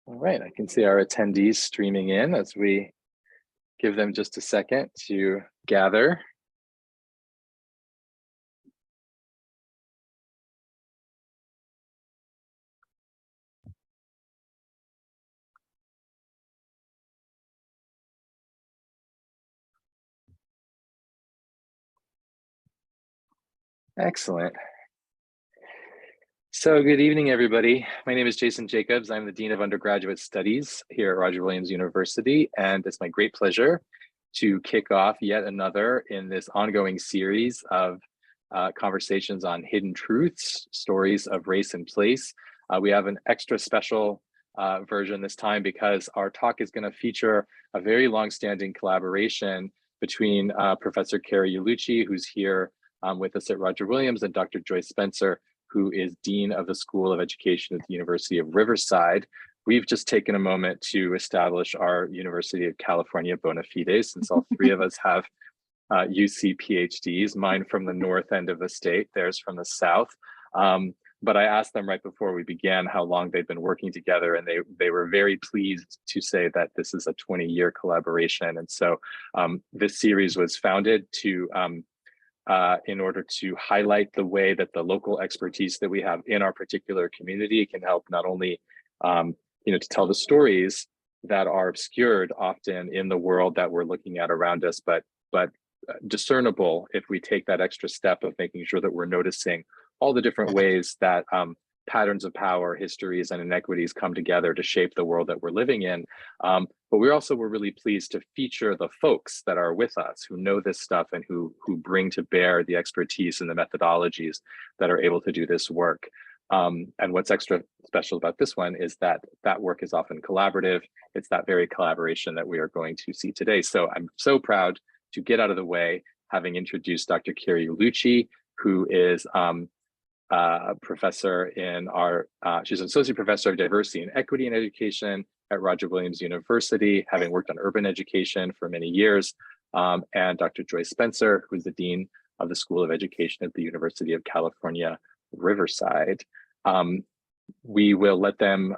All right, I can see our attendees streaming in as we give them just a second to gather. Excellent. So good evening, everybody. My name is Jason Jacobs. I'm the Dean of Undergraduate Studies here at Roger Williams University, and it's my great pleasure to kick off yet another in this ongoing series of conversations on hidden truths, stories of race and place. We have an extra special version this time because our talk is going to feature a very long-standing collaboration between Professor Carrie Iulici, who's here with us at Roger Williams, and Dr. Joyce Spencer, who is Dean of the School of Education at the University of Riverside. We've just taken a moment to establish our University of California bona fides, since all three of us have UC PhDs, mine from the north end of the state, theirs from the south. But I asked them right before we began how long they'd been working together, and they were very pleased to say that this is a 20-year collaboration. And so this series was founded to in order to highlight the way that the local expertise that we have in our particular community can help not only to tell the stories that are obscured often in the world that we're looking at around us, but discernible if we take that extra step of making sure that we're noticing all the different ways that patterns of power, histories, and inequities come together to shape the world that we're living in. But we also were really pleased to feature the folks that are with us, who know this stuff and who bring to bear the expertise and the methodologies that are able to do this work. And what's extra special about this one is that that work is often collaborative. It's that very collaboration that we are going to see today. So I'm so proud to get out of the way, having introduced Dr. Carrie Iulici, who is professor in she's an associate professor of diversity and equity in education at Roger Williams University, having worked on urban education for many years, and Dr. Joyce Spencer, who is the Dean of the School of Education at the University of California, Riverside. We will let them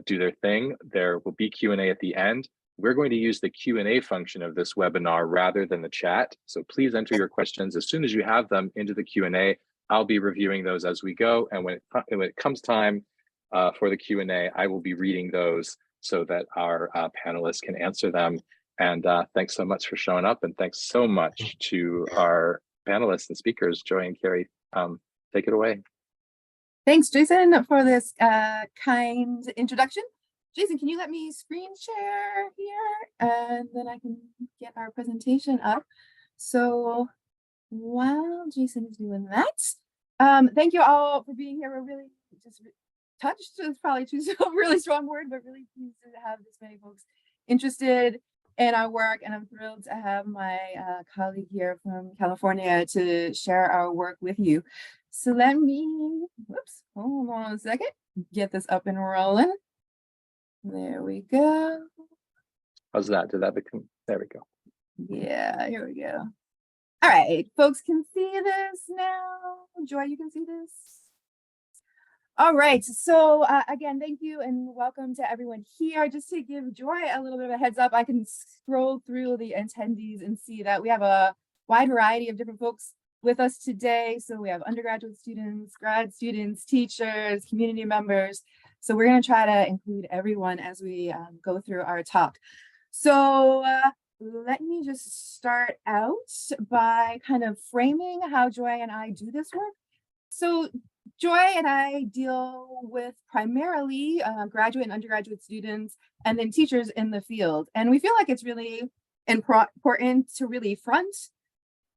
do their thing. There will be Q&A at the end. We're going to use the Q&A function of this webinar rather than the chat. So please enter your questions as soon as you have them into the Q&A. I'll be reviewing those as we go. And when it comes time for the Q&A, I will be reading those so that our panelists can answer them. And thanks so much for showing up. And thanks so much to our panelists and speakers, Joy and Carrie. Take it away. Thanks, Jason, for this kind introduction. Jason, can you let me screen share here? And then I can get our presentation up. So while Jason is doing that, thank you all for being here. We're really just touched, is probably too a really strong word, but really pleased to have this many folks interested in our work. And I'm thrilled to have my colleague here from California to share our work with you. So let me, whoops, hold on a second, get this up and rolling. There we go. How's that? Did that become, there we go. Yeah, here we go. All right, folks can see this now. Joy, you can see this? All right, so again, thank you and welcome to everyone here. Just to give Joy a little bit of a heads up, I can scroll through the attendees and see that we have a wide variety of different folks with us today. So we have undergraduate students, grad students, teachers, community members. So we're going to try to include everyone as we go through our talk. So let me just start out by kind of framing how Joy and I do this work. So Joy and I deal with primarily graduate and undergraduate students and then teachers in the field. And we feel like it's really important to really front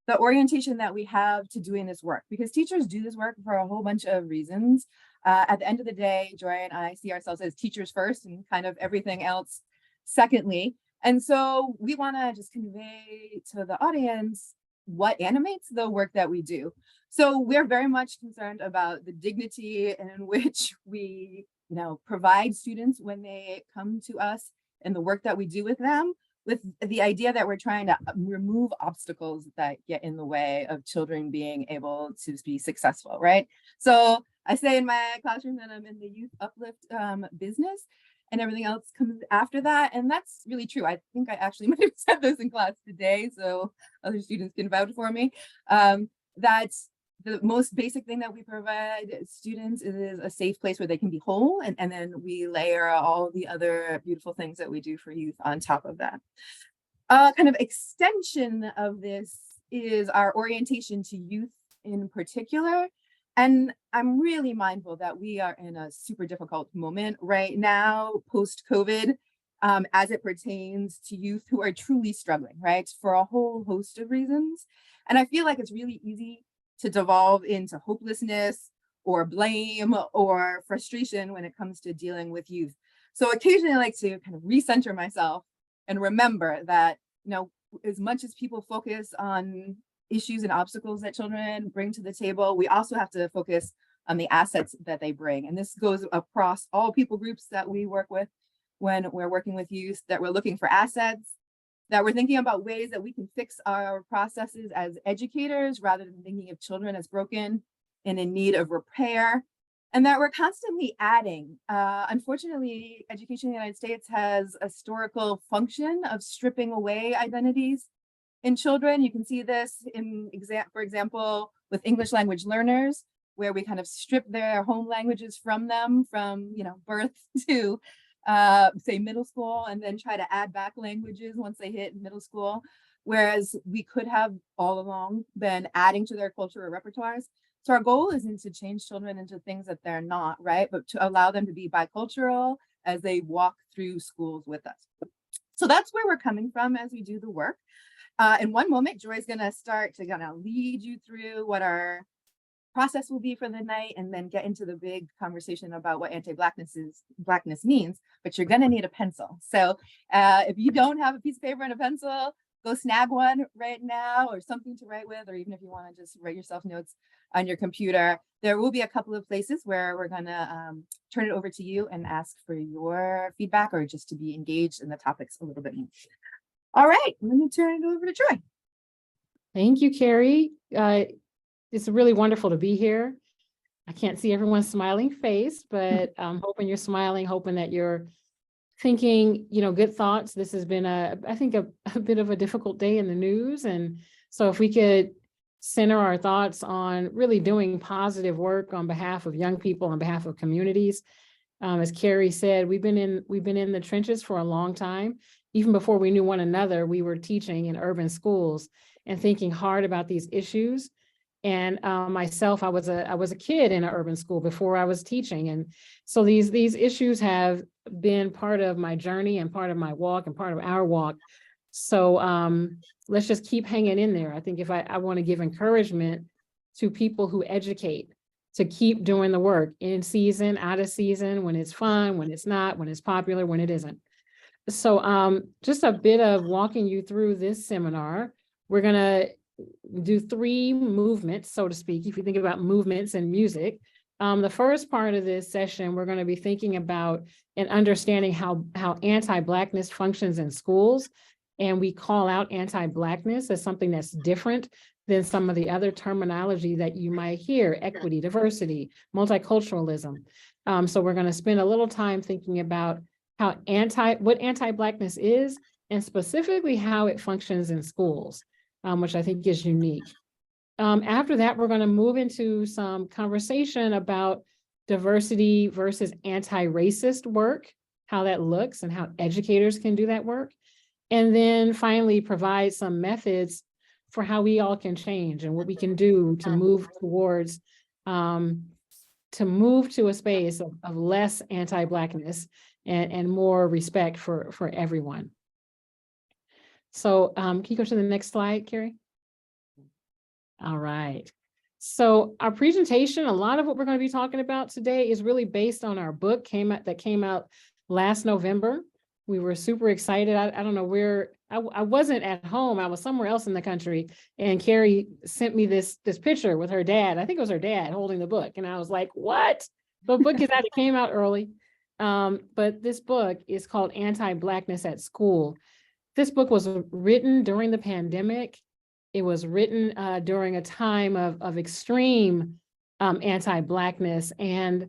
the orientation that we have to doing this work, because teachers do this work for a whole bunch of reasons. At the end of the day, Joy and I see ourselves as teachers first and kind of everything else secondly. And so we want to just convey to the audience what animates the work that we do. So we're very much concerned about the dignity in which we, provide students when they come to us and the work that we do with them, with the idea that we're trying to remove obstacles that get in the way of children being able to be successful, right? So I say in my classroom that I'm in the youth uplift business. and everything else comes after that. And that's really true. I think I actually might have said this in class today, so other students can vouch for me. That's the most basic thing that we provide students is a safe place where they can be whole. And then we layer all the other beautiful things that we do for youth on top of that. Kind of extension of this is our orientation to youth in particular. And I'm really mindful that we are in a super difficult moment right now, post-COVID, as it pertains to youth who are truly struggling, right? For a whole host of reasons. And I feel like it's really easy to devolve into hopelessness or blame or frustration when it comes to dealing with youth. So occasionally I like to kind of recenter myself and remember that, you know, as much as people focus on issues and obstacles that children bring to the table, we also have to focus on the assets that they bring. And this goes across all people groups that we work with when we're working with youth, that we're looking for assets, that we're thinking about ways that we can fix our processes as educators rather than thinking of children as broken and in need of repair, and that we're constantly adding. Unfortunately, education in the United States has a historical function of stripping away identities in children. You can see this for example, with English language learners, where we kind of strip their home languages from them from, you know, birth to say middle school, and then try to add back languages once they hit middle school, whereas we could have all along been adding to their cultural repertoires. So our goal isn't to change children into things that they're not, right? But to allow them to be bicultural as they walk through schools with us. So that's where we're coming from as we do the work. In one moment, Joy's gonna start to kind of lead you through what our process will be for the night, and then get into the big conversation about what anti-blackness means, but you're gonna need a pencil. So if you don't have a piece of paper and a pencil, go snag one right now, or something to write with, or even if you wanna just write yourself notes on your computer. There will be a couple of places where we're gonna turn it over to you and ask for your feedback, or just to be engaged in the topics a little bit more. All right, let me turn it over to Joy. Thank you, Carrie. It's really wonderful to be here. I can't see everyone's smiling face, but I'm hoping you're smiling, hoping that you're thinking, you know, good thoughts. This has been I think a bit of a difficult day in the news. And so if we could center our thoughts on really doing positive work on behalf of young people, on behalf of communities. As Carrie said, we've been in the trenches for a long time. Even before we knew one another, we were teaching in urban schools and thinking hard about these issues. And myself, I was a kid in an urban school before I was teaching. And so these issues have been part of my journey and part of my walk and part of our walk. So let's just keep hanging in there. I think if I want to give encouragement to people who educate to keep doing the work in season, out of season, when it's fun, when it's not, when it's popular, when it isn't. So just a bit of walking you through this seminar. We're going to do 3 movements, so to speak, if you think about movements in music. The first part of this session, we're going to be thinking about and understanding how anti-Blackness functions in schools. And we call out anti-Blackness as something that's different than some of the other terminology that you might hear: equity, diversity, multiculturalism. So we're going to spend a little time thinking about what anti-Blackness is, and specifically how it functions in schools, which I think is unique. After that, we're going to move into some conversation about diversity versus anti-racist work, how that looks and how educators can do that work. And then finally provide some methods for how we all can change and what we can do to move towards, to move to a space of less anti-Blackness and more respect for everyone. So can you go to the next slide, Carrie? All right. So our presentation, a lot of what we're going to be talking about today is really based on our book that came out last November. We were super excited. I don't know where, I wasn't at home. I was somewhere else in the country. And Carrie sent me this picture with her dad. I think it was her dad holding the book. And I was like, what? The book is out, it came out early. But this book is called Anti-Blackness at School. This book was written during the pandemic. It was written during a time of extreme anti-Blackness. And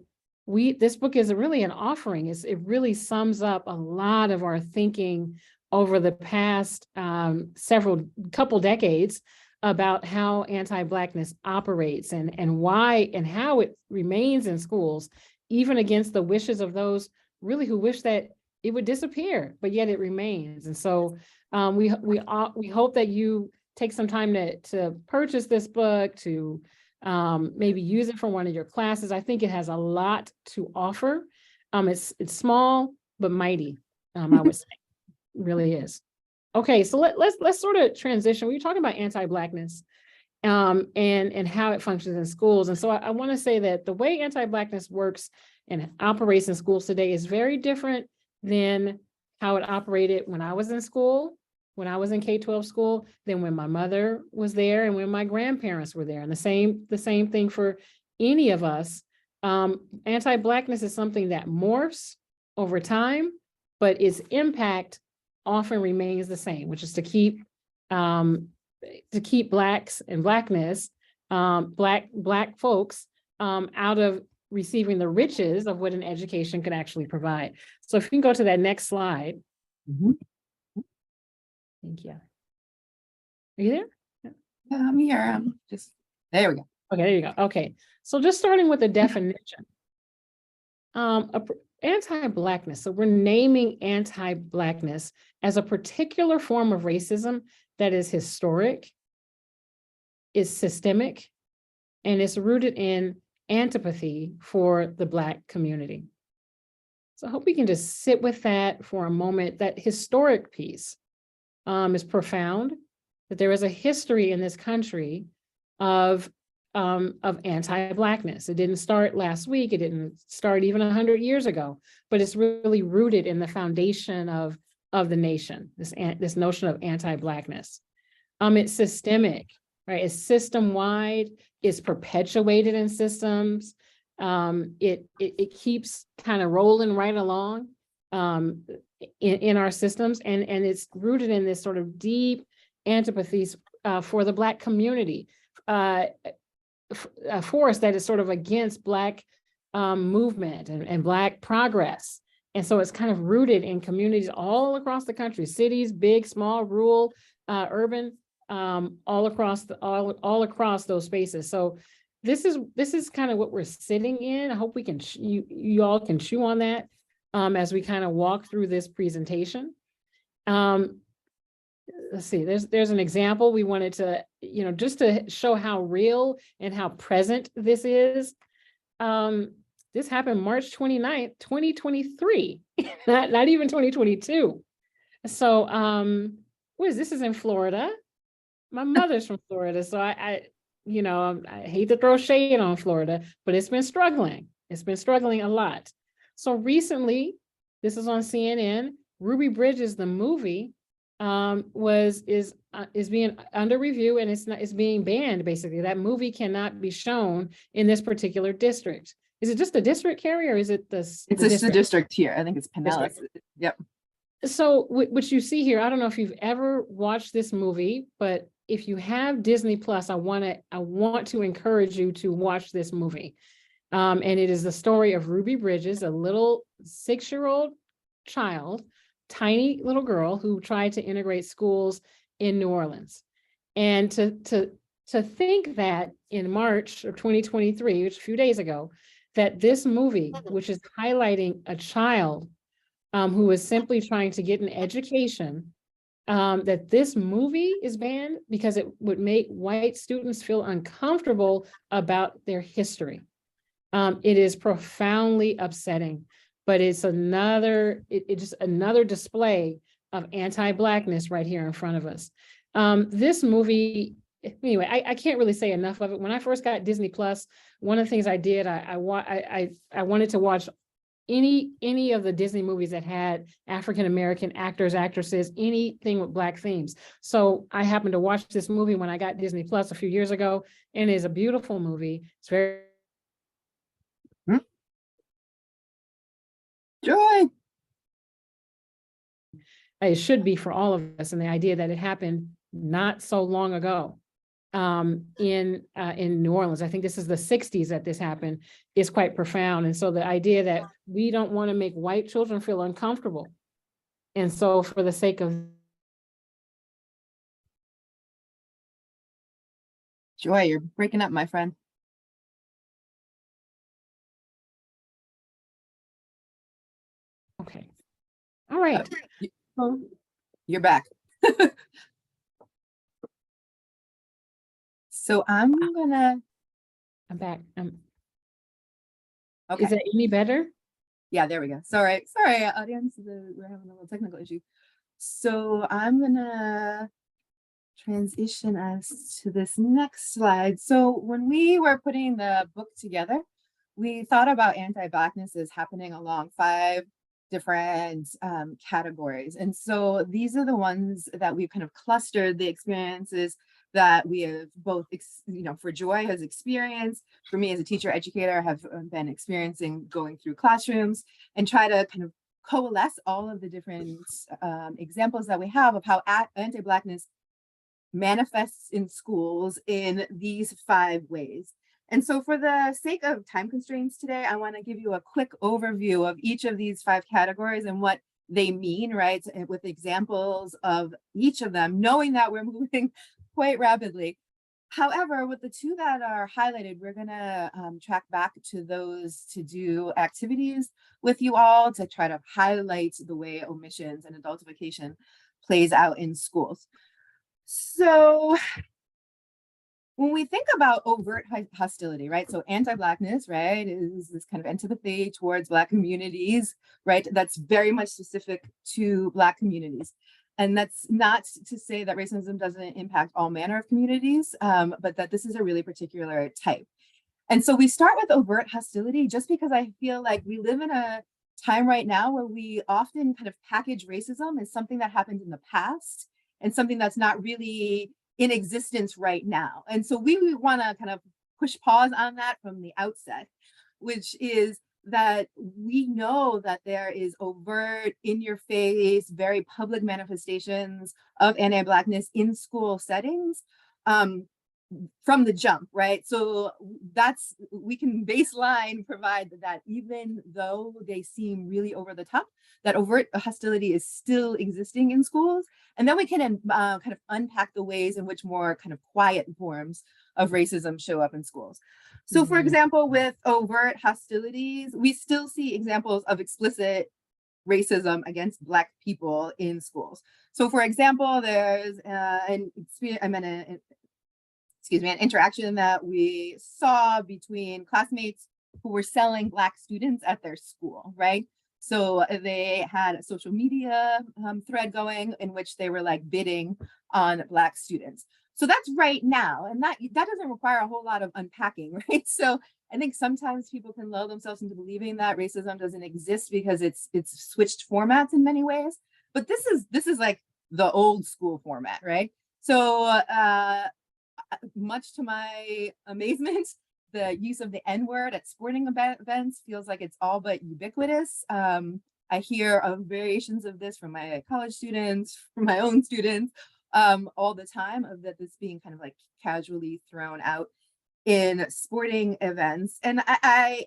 this book is really an offering. It really sums up a lot of our thinking over the past couple decades about how anti-Blackness operates and why and how it remains in schools, even against the wishes of those really who wish that it would disappear, but yet it remains. And so we hope that you take some time to purchase this book, to maybe use it for one of your classes. I think it has a lot to offer. It's small but mighty, I would say. It really is. Okay, so let's sort of transition. We were talking about anti-Blackness and how it functions in schools. And so I want to say that the way anti-Blackness works and operates in schools today is very different than how it operated when I was in school, when I was in K-12 school, than when my mother was there and when my grandparents were there. And the same thing for any of us. Anti-Blackness is something that morphs over time, but its impact often remains the same, which is to keep Blacks and Blackness, Black folks out of receiving the riches of what an education could actually provide. So if you can go to that next slide. Mm-hmm. Thank you. Are you there? Yeah, I'm here. There we go. Okay, there you go. Okay, so just starting with the definition. Anti-Blackness. So we're naming anti-Blackness as a particular form of racism that is historic, is systemic, and is rooted in antipathy for the Black community. So I hope we can just sit with that for a moment. That historic piece is profound, that there is a history in this country of anti-Blackness. It didn't start last week. It didn't start even 100 years ago, but it's really rooted in the foundation of the nation, this notion of anti-Blackness. It's systemic, right? It's system-wide, it's perpetuated in systems. It keeps kind of rolling right along in our systems, and it's rooted in this sort of deep antipathies for the Black community, a force that is sort of against Black movement and Black progress. And so it's kind of rooted in communities all across the country, cities, big, small, rural, urban, all across those spaces. So this is kind of what we're sitting in. I hope we can you all can chew on that as we kind of walk through this presentation. Let's see, there's an example we wanted to, just to show how real and how present this is. This happened March 29th, 2023, not even 2022. So what is this? Is in Florida. My mother's from Florida, so I hate to throw shade on Florida, but it's been struggling. It's been struggling a lot. So recently, this is on CNN, Ruby Bridges, the movie, is being under review, and it's being banned. Basically, that movie cannot be shown in this particular district. Is it just the district, Carrie, or is it it's just the district here? I think it's Pinellas. Yep. So what you see here, I don't know if you've ever watched this movie, but if you have Disney Plus, I want to encourage you to watch this movie. And it is the story of Ruby Bridges, a little 6-year-old child, tiny little girl who tried to integrate schools in New Orleans. And to think that in March of 2023, which a few days ago, that this movie, which is highlighting a child who is simply trying to get an education, that this movie is banned because it would make white students feel uncomfortable about their history. It is profoundly upsetting, but it's just another display of anti-Blackness right here in front of us. This movie, anyway, I can't really say enough of it. When I first got Disney Plus, one of the things I did, I wanted to watch any of the Disney movies that had African-American actors, actresses, anything with Black themes. So I happened to watch this movie when I got Disney Plus a few years ago, and it is a beautiful movie. It's very Joy. It should be for all of us, and the idea that it happened not so long ago. in New Orleans. I think this is the 60s that this happened, is quite profound. And so the idea that we don't want to make white children feel uncomfortable. And so for the sake of Joy, you're breaking up, my friend. okay. All right. You're back. So I'm back. Okay. Is that any better? Yeah, there we go. Sorry, audience, we're having a little technical issue. So I'm gonna transition us to this next slide. So when we were putting the book together, we thought about anti-Blackness as happening along 5 different categories. And so these are the ones that we've kind of clustered the experiences that we have both, for Joy has experienced, for me as a teacher educator have been experiencing going through classrooms, and try to kind of coalesce all of the different examples that we have of how anti-Blackness manifests in schools in these 5 ways. And so for the sake of time constraints today, I want to give you a quick overview of each of these 5 categories and what they mean, right? And with examples of each of them, knowing that we're moving quite rapidly. However, with the 2 that are highlighted, we're going to track back to those to do activities with you all to try to highlight the way omissions and adultification plays out in schools. So when we think about overt hostility, right? So anti-Blackness, right, is this kind of antipathy towards Black communities, right? That's very much specific to Black communities. And that's not to say that racism doesn't impact all manner of communities, but that this is a really particular type. And so we start with overt hostility just because I feel like we live in a time right now where we often kind of package racism as something that happened in the past and something that's not really in existence right now. And so we want to kind of push pause on that from the outset, which is that we know that there is overt, in your face, very public manifestations of anti-Blackness in school settings from the jump, right? So that's, we can baseline provide that even though they seem really over the top, that overt hostility is still existing in schools. And then we can kind of unpack the ways in which more kind of quiet forms of racism show up in schools. So for example, with overt hostilities, we still see examples of explicit racism against Black people in schools. So for example, there's an interaction that we saw between classmates who were selling Black students at their school, right? So they had a social media thread going in which they were like bidding on Black students. So that's right now, and that doesn't require a whole lot of unpacking, right? So I think sometimes people can lull themselves into believing that racism doesn't exist because it's switched formats in many ways. But this is like the old school format, right? So much to my amazement, the use of the N-word at sporting events feels like it's all but ubiquitous. I hear of variations of this from my college students, from my own students, all the time, of that this being kind of like casually thrown out in sporting events. And I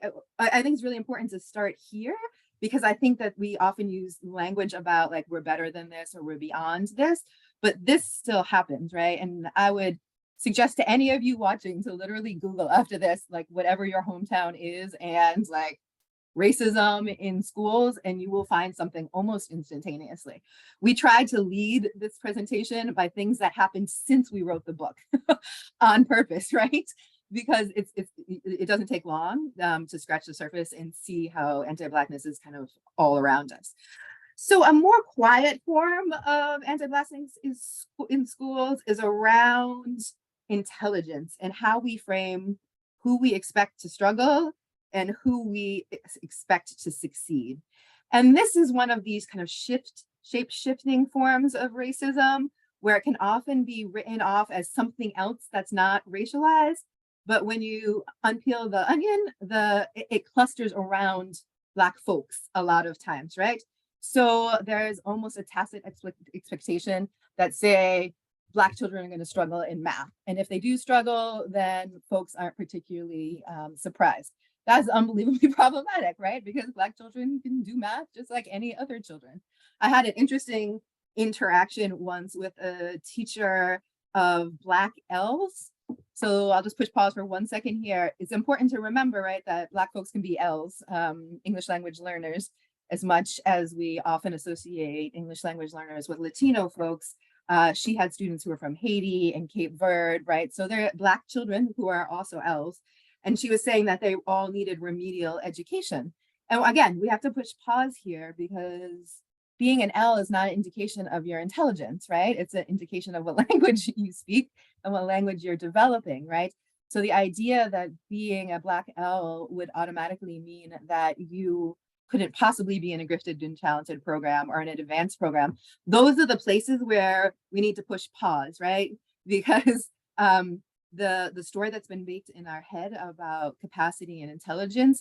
think it's really important to start here, because I think that we often use language about like we're better than this or we're beyond this, but this still happens, right? And I would suggest to any of you watching to literally Google after this, like whatever your hometown is, and like racism in schools, and you will find something almost instantaneously. We tried to lead this presentation by things that happened since we wrote the book on purpose, right? Because it doesn't take long to scratch the surface and see how anti-Blackness is kind of all around us. So a more quiet form of anti-Blackness in schools is around intelligence and how we frame who we expect to struggle and who we expect to succeed. And this is one of these kind of shape-shifting forms of racism, where it can often be written off as something else that's not racialized. But when you unpeel the onion, it clusters around Black folks a lot of times, right? So there's almost a tacit expectation that, say, Black children are going to struggle in math. And if they do struggle, then folks aren't particularly surprised. That's unbelievably problematic, right? Because Black children can do math just like any other children. I had an interesting interaction once with a teacher of Black L's. So I'll just push pause for 1 second here. It's important to remember, right, that Black folks can be L's, English language learners, as much as we often associate English language learners with Latino folks. She had students who were from Haiti and Cape Verde, right? So they're Black children who are also L's. And she was saying that they all needed remedial education. And again, we have to push pause here because being an L is not an indication of your intelligence, right? It's an indication of what language you speak and what language you're developing, right? So the idea that being a Black L would automatically mean that you couldn't possibly be in a gifted and talented program or in an advanced program, those are the places where we need to push pause, right? Because the story that's been baked in our head about capacity and intelligence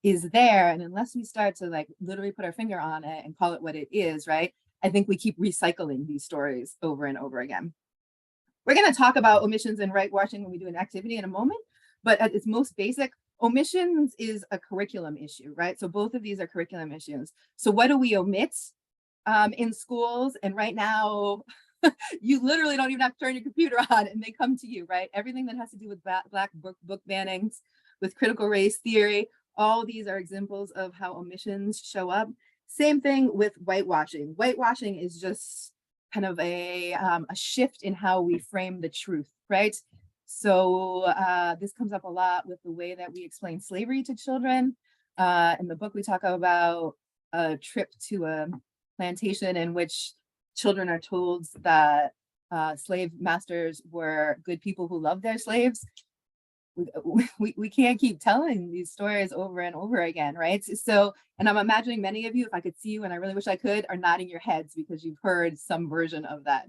is there. And unless we start to like literally put our finger on it and call it what it is, right? I think we keep recycling these stories over and over again. We're going to talk about omissions and whitewashing when we do an activity in a moment, but at its most basic, omissions is a curriculum issue, right? So both of these are curriculum issues. So what do we omit in schools? And right now, you literally don't even have to turn your computer on and they come to you, right? Everything that has to do with Black book bannings, with critical race theory, all these are examples of how omissions show up. Same thing with whitewashing. Whitewashing is just kind of a shift in how we frame the truth, right? So this comes up a lot with the way that we explain slavery to children. In the book, we talk about a trip to a plantation in which children are told that slave masters were good people who loved their slaves. We can't keep telling these stories over and over again, right? So, and I'm imagining many of you, if I could see you, and I really wish I could, are nodding your heads because you've heard some version of that.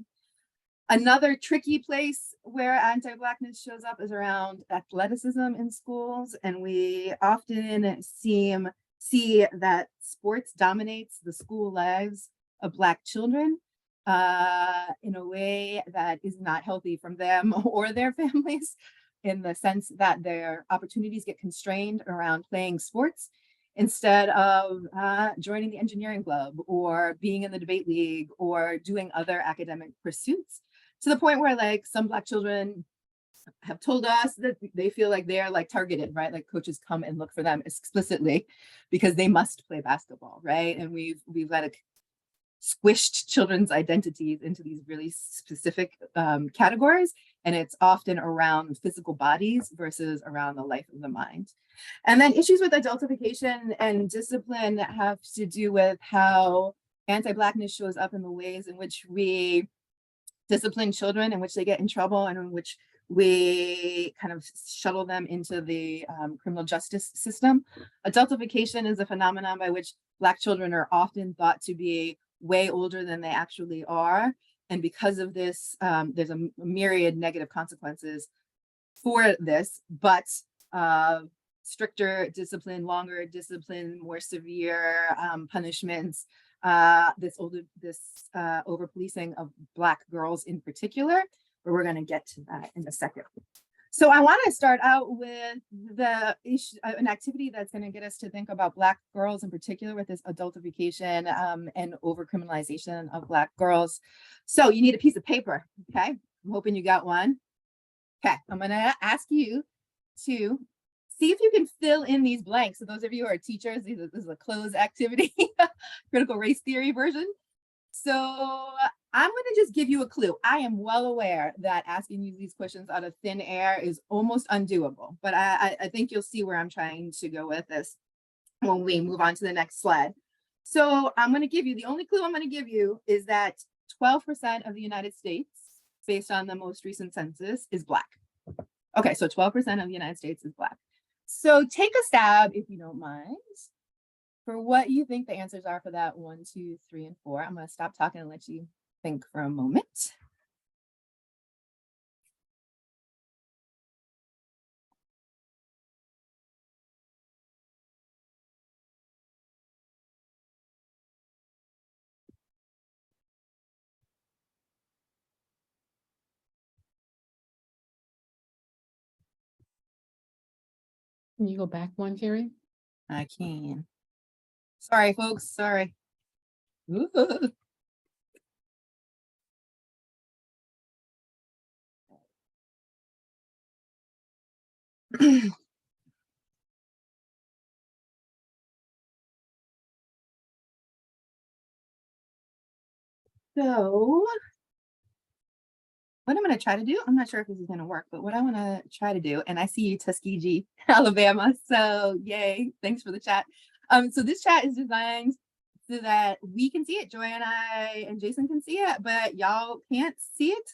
Another tricky place where anti-Blackness shows up is around athleticism in schools. And we often see that sports dominates the school lives of Black children in a way that is not healthy from them or their families, in the sense that their opportunities get constrained around playing sports instead of joining the engineering club or being in the debate league or doing other academic pursuits, to the point where like some Black children have told us that they feel like they're like targeted, right? Like coaches come and look for them explicitly because they must play basketball, right? And we've like squished children's identities into these really specific categories. And it's often around physical bodies versus around the life of the mind. And then issues with adultification and discipline that have to do with how anti-Blackness shows up in the ways in which we discipline children, in which they get in trouble, and in which we kind of shuttle them into the criminal justice system. Adultification is a phenomenon by which Black children are often thought to be way older than they actually are. And because of this, there's a myriad negative consequences for this, but stricter discipline, longer discipline, more severe punishments, this over policing of Black girls in particular, but we're going to get to that in a second. So I want to start out with an activity that's going to get us to think about Black girls in particular, with this adultification and over-criminalization of Black girls. So you need a piece of paper, okay? I'm hoping you got one. Okay, I'm going to ask you to see if you can fill in these blanks. So those of you who are teachers, this is a closed activity, critical race theory version. So I'm going to just give you a clue. I am well aware that asking you these questions out of thin air is almost undoable, but I think you'll see where I'm trying to go with this when we move on to the next slide. So I'm going to give you, the only clue I'm going to give you is that 12% of the United States, based on the most recent census, is Black. Okay, so 12% of the United States is Black. So take a stab, if you don't mind, for what you think the answers are for that 1, 2, 3, and 4. I'm going to stop talking and let you think for a moment. Can you go back one, Carrie? I can. Sorry, folks. Sorry. Ooh. So what I'm going to try to do, I'm not sure if this is going to work, but what I want to try to do, and I see you, Tuskegee, Alabama. So yay, thanks for the chat. So this chat is designed so that we can see it. Joy and I and Jason can see it, but y'all can't see it.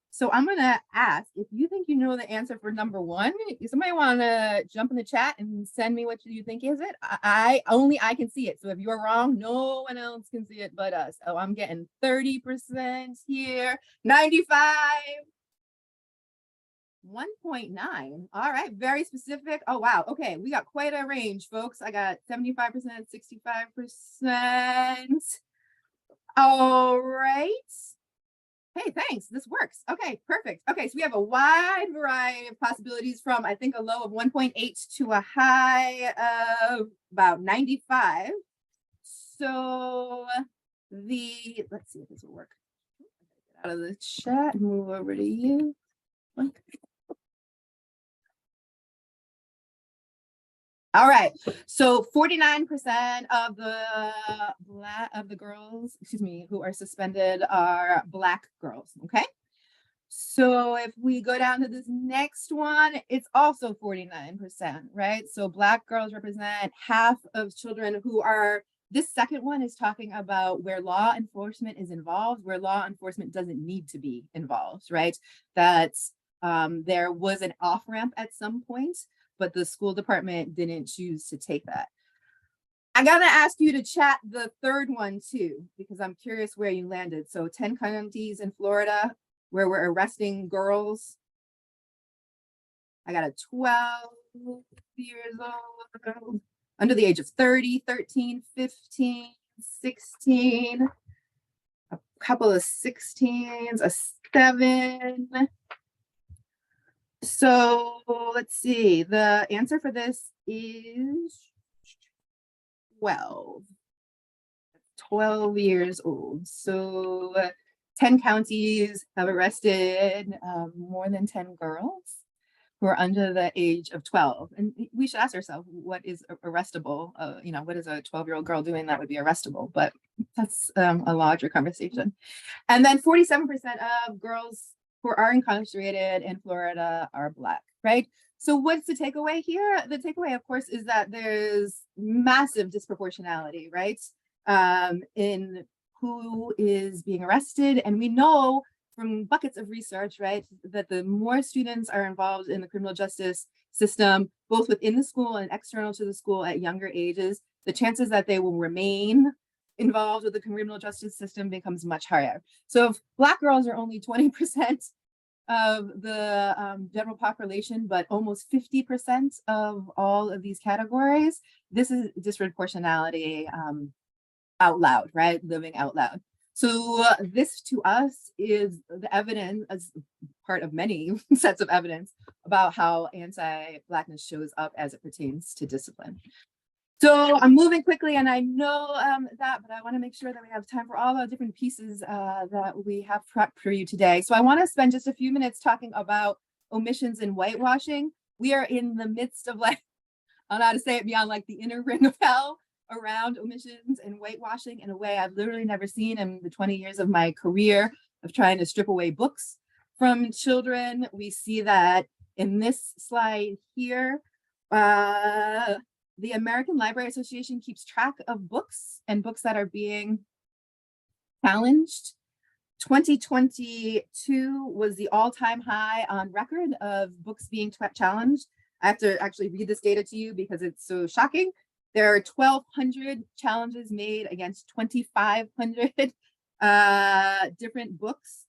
So I'm going to ask if you think you know the answer for number one. Somebody want to jump in the chat and send me what you think is it? Only I can see it. So if you're wrong, no one else can see it but us. Oh, I'm getting 30% here, 95, 1.9. All right, very specific. Oh, wow. Okay, we got quite a range, folks. I got 75%, 65%. All right. Hey, thanks. This works. Okay, perfect. Okay, so we have a wide variety of possibilities from, I think, a low of 1.8 to a high of about 95. So let's see if this will work. Get out of the chat, move over to you. All right, so 49% of the girls, excuse me, who are suspended are Black girls, okay? So if we go down to this next one, it's also 49%, right? So Black girls represent half of children who are, this second one is talking about where law enforcement is involved, where law enforcement doesn't need to be involved, right? That's, there was an off-ramp at some point, but the school department didn't choose to take that. I gotta ask you to chat the third one too, because I'm curious where you landed. So 10 counties in Florida where we're arresting girls. I got a 12 years old, under the age of 30, 13, 15, 16, a couple of 16s, a 7. So let's see, the answer for this is 12 years old. So 10 counties have arrested more than 10 girls who are under the age of 12. And we should ask ourselves, what is arrestable? You know, what is a 12-year-old girl doing that would be arrestable? But that's a larger conversation. And then 47% of girls who are incarcerated in Florida are Black, right? So what's the takeaway here? The takeaway, of course, is that there's massive disproportionality, right? In who is being arrested. And we know from buckets of research, right, that the more students are involved in the criminal justice system, both within the school and external to the school at younger ages, the chances that they will remain involved with the criminal justice system becomes much higher. So if Black girls are only 20% of the general population, but almost 50% of all of these categories, this is disproportionality out loud, right? Living out loud. So this to us is the evidence, as part of many sets of evidence about how anti-Blackness shows up as it pertains to discipline. So I'm moving quickly, and I know that, but I want to make sure that we have time for all the different pieces that we have prepped for you today. So I want to spend just a few minutes talking about omissions and whitewashing. We are in the midst of, like, I don't know how to say it beyond like the inner ring of hell around omissions and whitewashing in a way I've literally never seen in the 20 years of my career of trying to strip away books from children. We see that in this slide here. The American Library Association keeps track of books and books that are being challenged. 2022 was the all-time high on record of books being challenged. I have to actually read this data to you because it's so shocking. There are 1,200 challenges made against 2,500 different books,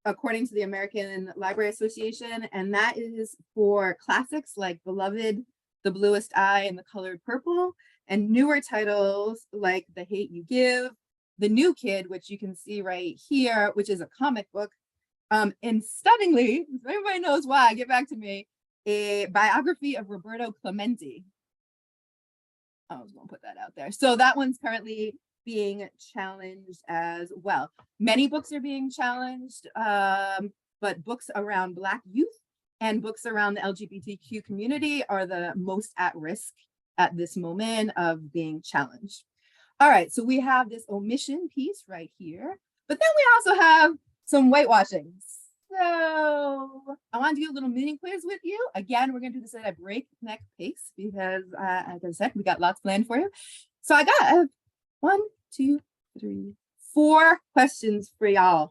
according to the American Library Association. And that is for classics like Beloved, The Bluest Eye, and The Colored Purple, and newer titles like The Hate You Give, The New Kid, which you can see right here, which is a comic book. And stunningly, if anybody knows why, get back to me. a biography of Roberto Clemente. I was going to put that out there. So that one's currently being challenged as well. Many books are being challenged, but books around Black youth and books around the LGBTQ community are the most at risk at this moment of being challenged. All right, so we have this omission piece right here, but then we also have some whitewashing. So I want to do a little mini quiz with you. Again, we're going to do this at a breakneck pace because, as I said, we got lots planned for you. So I got 1, 2, 3, 4 questions for y'all.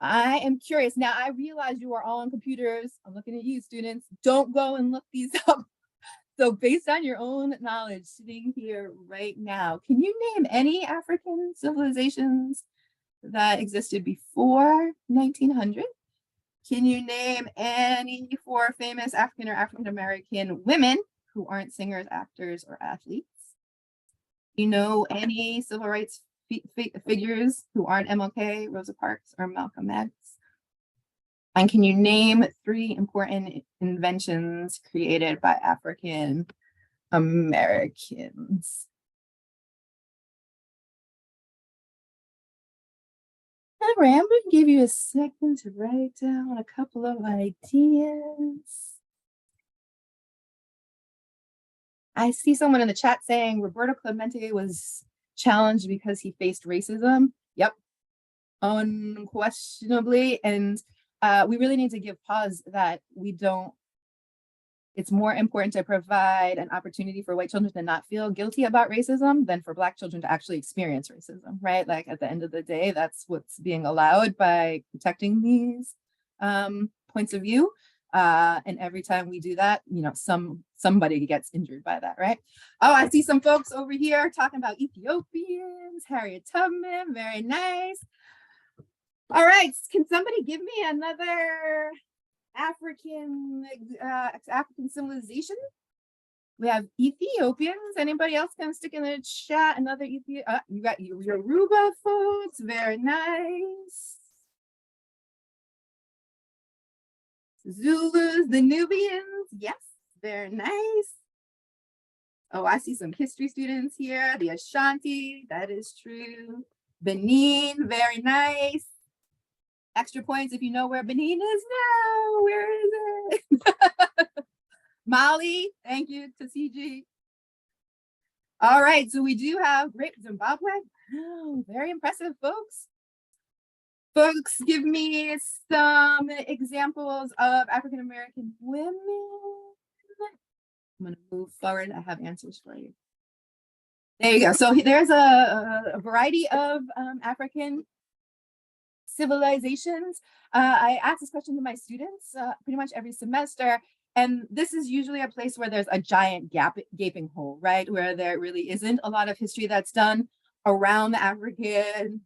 I am curious. Now, I realize you are all on computers. I'm looking at you, students. Don't go and look these up. So based on your own knowledge sitting here right now, can you name any African civilizations that existed before 1900? Can you name any 4 famous African or African-American women who aren't singers, actors, or athletes? You know any civil rights figures who aren't MLK, Rosa Parks, or Malcolm X? And can you name 3 important inventions created by African Americans? All right, I'm going to give you a second to write down a couple of ideas. I see someone in the chat saying Roberto Clemente was challenged because he faced racism. Yep, unquestionably. And we really need to give pause that we don't, it's more important to provide an opportunity for white children to not feel guilty about racism than for Black children to actually experience racism, right? Like at the end of the day, that's what's being allowed by protecting these points of view. And every time we do that, you know, somebody gets injured by that, right? Oh, I see some folks over here talking about Ethiopians, Harriet Tubman, very nice. All right, can somebody give me another African civilization? We have Ethiopians. Anybody else can stick in the chat another Ethiopian? You got your Yoruba folks, very nice. Zulus, the Nubians, yes, very nice. Oh, I see some history students here. The Ashanti, that is true. Benin, very nice. Extra points if you know where Benin is now. Where is it? Mali, thank you, Tasiji. All right, so we do have Great Zimbabwe. Oh, very impressive, folks. Folks, give me some examples of African-American women. I'm gonna move forward. I have answers for you. There you go. So there's a variety of African civilizations. I ask this question to my students pretty much every semester. And this is usually a place where there's a giant gaping hole, right? Where there really isn't a lot of history that's done around the African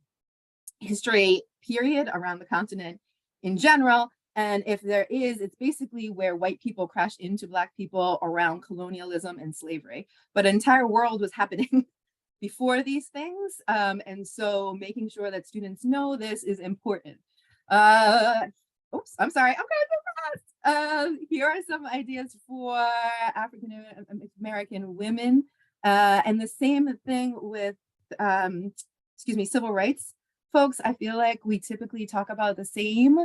history period, around the continent in general. And if there is, it's basically where white people crashed into Black people around colonialism and slavery. But an entire world was happening before these things. And so making sure that students know this is important. Oops, I'm sorry, I'm going too fast. Here are some ideas for African American women. And the same thing with, civil rights folks. I feel like we typically talk about the same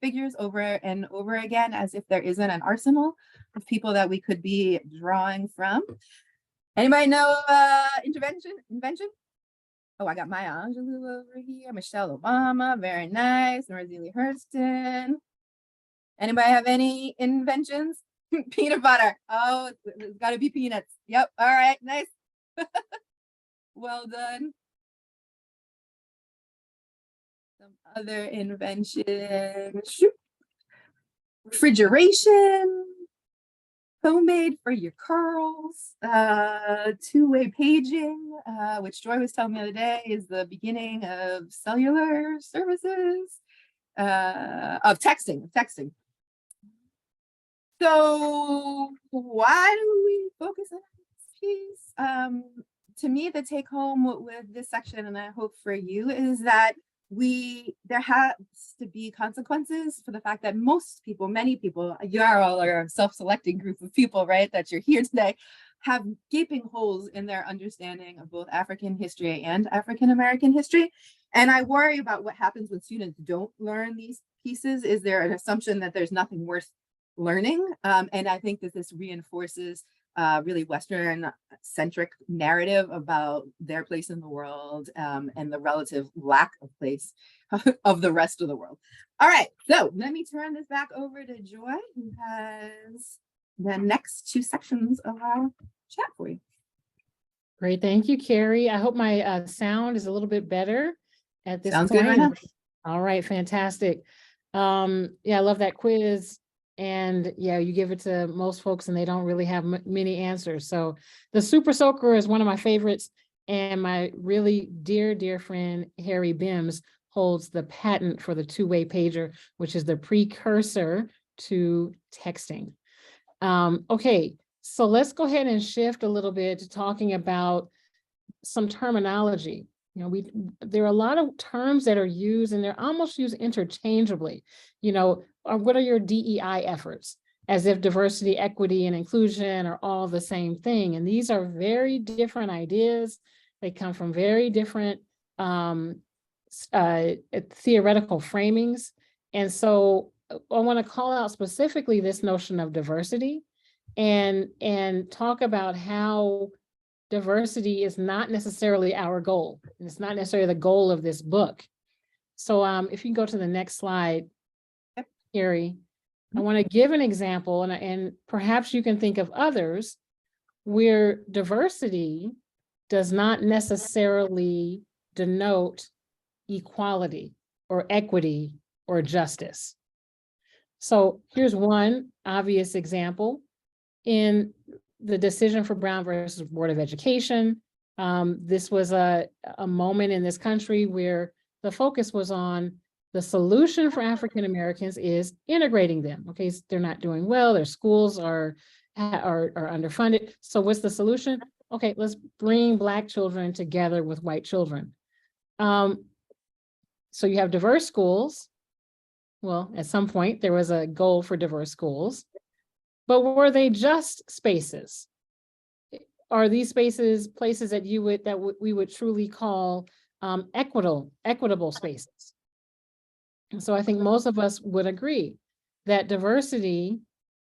figures over and over again, as if there isn't an arsenal of people that we could be drawing from. Anybody know invention? Oh, I got Maya Angelou over here, Michelle Obama, very nice, Norzelie Hurston. Anybody have any inventions? Peanut butter. Oh, it's got to be peanuts. Yep. All right. Nice. Well done. Some other inventions. Refrigeration. Homemade for your curls. Two-way paging, which Joy was telling me the other day is the beginning of cellular services. Of texting. So why do we focus on this piece? To me, the take home with this section, and I hope for you, is that there has to be consequences for the fact that most people, many people, you are all a self-selecting group of people, right, that you're here today, have gaping holes in their understanding of both African history and African American history. And I worry about what happens when students don't learn these pieces. Is there an assumption that there's nothing worth learning? And I think that this reinforces really Western centric narrative about their place in the world, and the relative lack of place of the rest of the world. All right, so let me turn this back over to Joy, who has the next two sections of our chat for you. Great, thank you, Carrie. I hope my sound is a little bit better at this Sounds point. good right now. All right, fantastic. Yeah, I love that quiz. And yeah, you give it to most folks and they don't really have many answers. So the Super Soaker is one of my favorites. And my really dear, dear friend, Harry Bims, holds the patent for the two-way pager, which is the precursor to texting. Okay, so let's go ahead and shift a little bit to talking about some terminology. You know, there are a lot of terms that are used and they're almost used interchangeably. You know, what are your DEI efforts? As if diversity, equity, and inclusion are all the same thing. And these are very different ideas. They come from very different theoretical framings. And so I want to call out specifically this notion of diversity and talk about how diversity is not necessarily our goal. And it's not necessarily the goal of this book. So if you can go to the next slide, Carrie, I want to give an example, and perhaps you can think of others where diversity does not necessarily denote equality or equity or justice. So here's one obvious example. In the decision for Brown versus Board of Education, this was a moment in this country where the focus was on the solution for African Americans is integrating them. Okay, so they're not doing well, their schools are underfunded. So what's the solution? Okay, let's bring Black children together with white children. So you have diverse schools. Well, at some point there was a goal for diverse schools, but were they just spaces? Are these spaces places that we would truly call equitable spaces? And so I think most of us would agree that diversity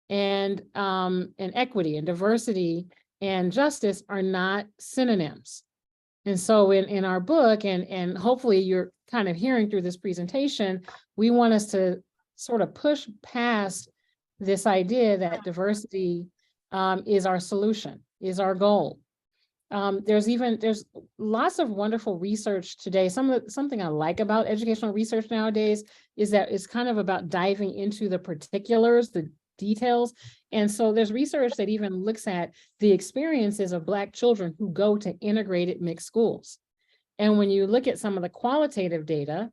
and equity and diversity and justice are not synonyms. And so in our book, and hopefully you're kind of hearing through this presentation, we want us to sort of push past this idea that diversity is our solution, is our goal. There's lots of wonderful research today. Something I like about educational research nowadays is that it's kind of about diving into the particulars, the details. And so there's research that even looks at the experiences of Black children who go to integrated mixed schools. And when you look at some of the qualitative data,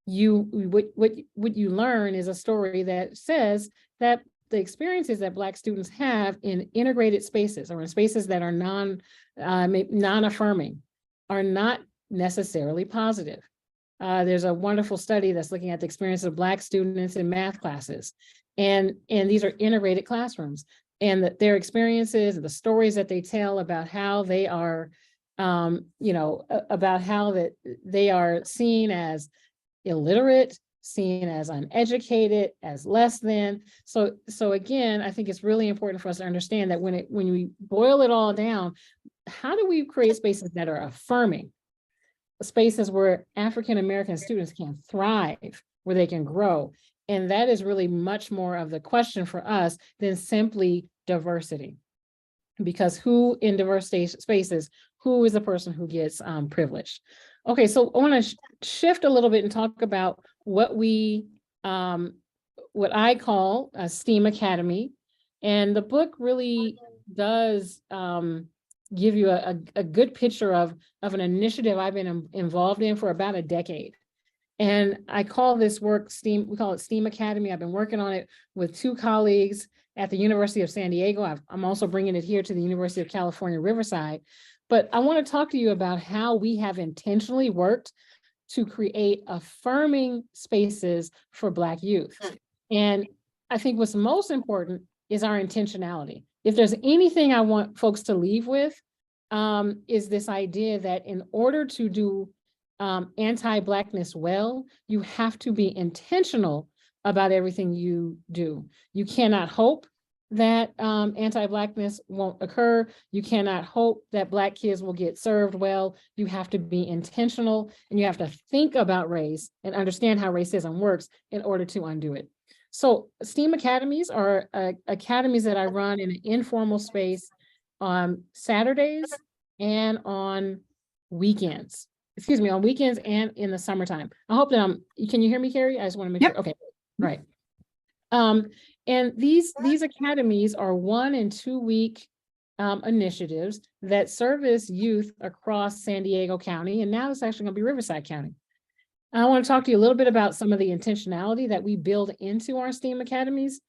what you learn is a story that says that the experiences that Black students have in integrated spaces or in spaces that are non-affirming are not necessarily positive. There's a wonderful study that's looking at the experience of Black students in math classes. And these are integrated classrooms, and that their experiences and the stories that they tell about how they are, about how that they are seen as illiterate, seen as uneducated, as less than. So again, I think it's really important for us to understand that when we boil it all down, how do we create spaces that are affirming, spaces where African American students can thrive, where they can grow? And that is really much more of the question for us than simply diversity. Because who in diverse spaces, who is the person who gets privileged? Okay, so I want to shift a little bit and talk about what I call a STEAM Academy. And the book really does give you a good picture of an initiative I've been involved in for about a decade. And I call this work STEAM, we call it STEAM Academy. I've been working on it with two colleagues at the University of San Diego. I'm also bringing it here to the University of California, Riverside. But I want to talk to you about how we have intentionally worked to create affirming spaces for Black youth. And I think what's most important is our intentionality. If there's anything I want folks to leave with, is this idea that in order to do anti-Blackness well, you have to be intentional about everything you do. You cannot hope that anti-Blackness won't occur. You cannot hope that Black kids will get served well. You have to be intentional, and you have to think about race and understand how racism works in order to undo it. So STEAM academies are academies that I run in an informal space on Saturdays and on weekends. Excuse me, on weekends and in the summertime. I hope that can you hear me, Carrie? I just want to make sure. Okay, right. And these academies are 1 and 2 week initiatives that service youth across San Diego County, and now it's actually going to be Riverside County. I want to talk to you a little bit about some of the intentionality that we build into our STEAM academies.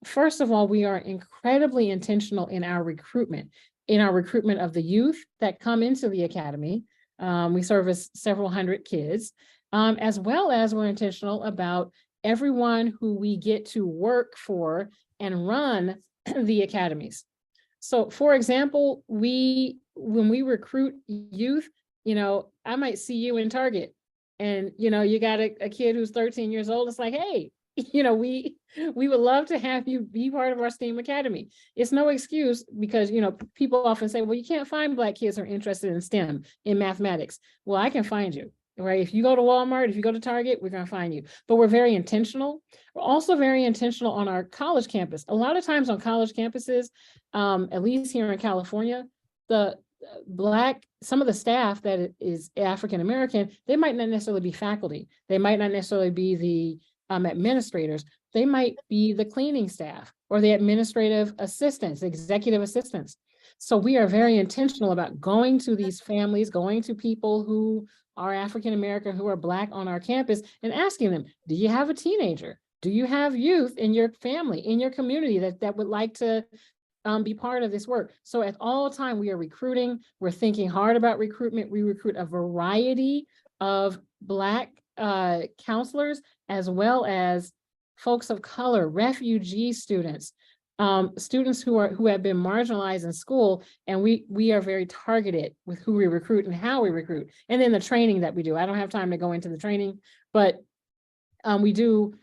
First of all, we are incredibly intentional in our recruitment of the youth that come into the academy. We service several hundred kids, as well as we're intentional about everyone who we get to work for and run the academies. So for example, when we recruit youth, I might see you in Target and, you got a kid who's 13 years old. It's like, hey, we would love to have you be part of our STEAM Academy. It's no excuse because, people often say, well, you can't find Black kids who are interested in STEM, in mathematics. Well, I can find you, right? If you go to Walmart, if you go to Target, we're going to find you. But we're very intentional. We're also very intentional on our college campus. A lot of times on college campuses, at least here in California, some of the staff that is African-American, they might not necessarily be faculty. They might not necessarily be the administrators. They might be the cleaning staff or the administrative assistants, executive assistants. So we are very intentional about going to these families, going to people who are African-American, who are Black on our campus, and asking them, do you have a teenager? Do you have youth in your family, in your community that would like to be part of this work? So at all time, we are recruiting. We're thinking hard about recruitment. We recruit a variety of Black counselors, as well as folks of color, refugee students, students who have been marginalized in school, and we are very targeted with who we recruit and how we recruit, and then the training that we do. I don't have time to go into the training, but we do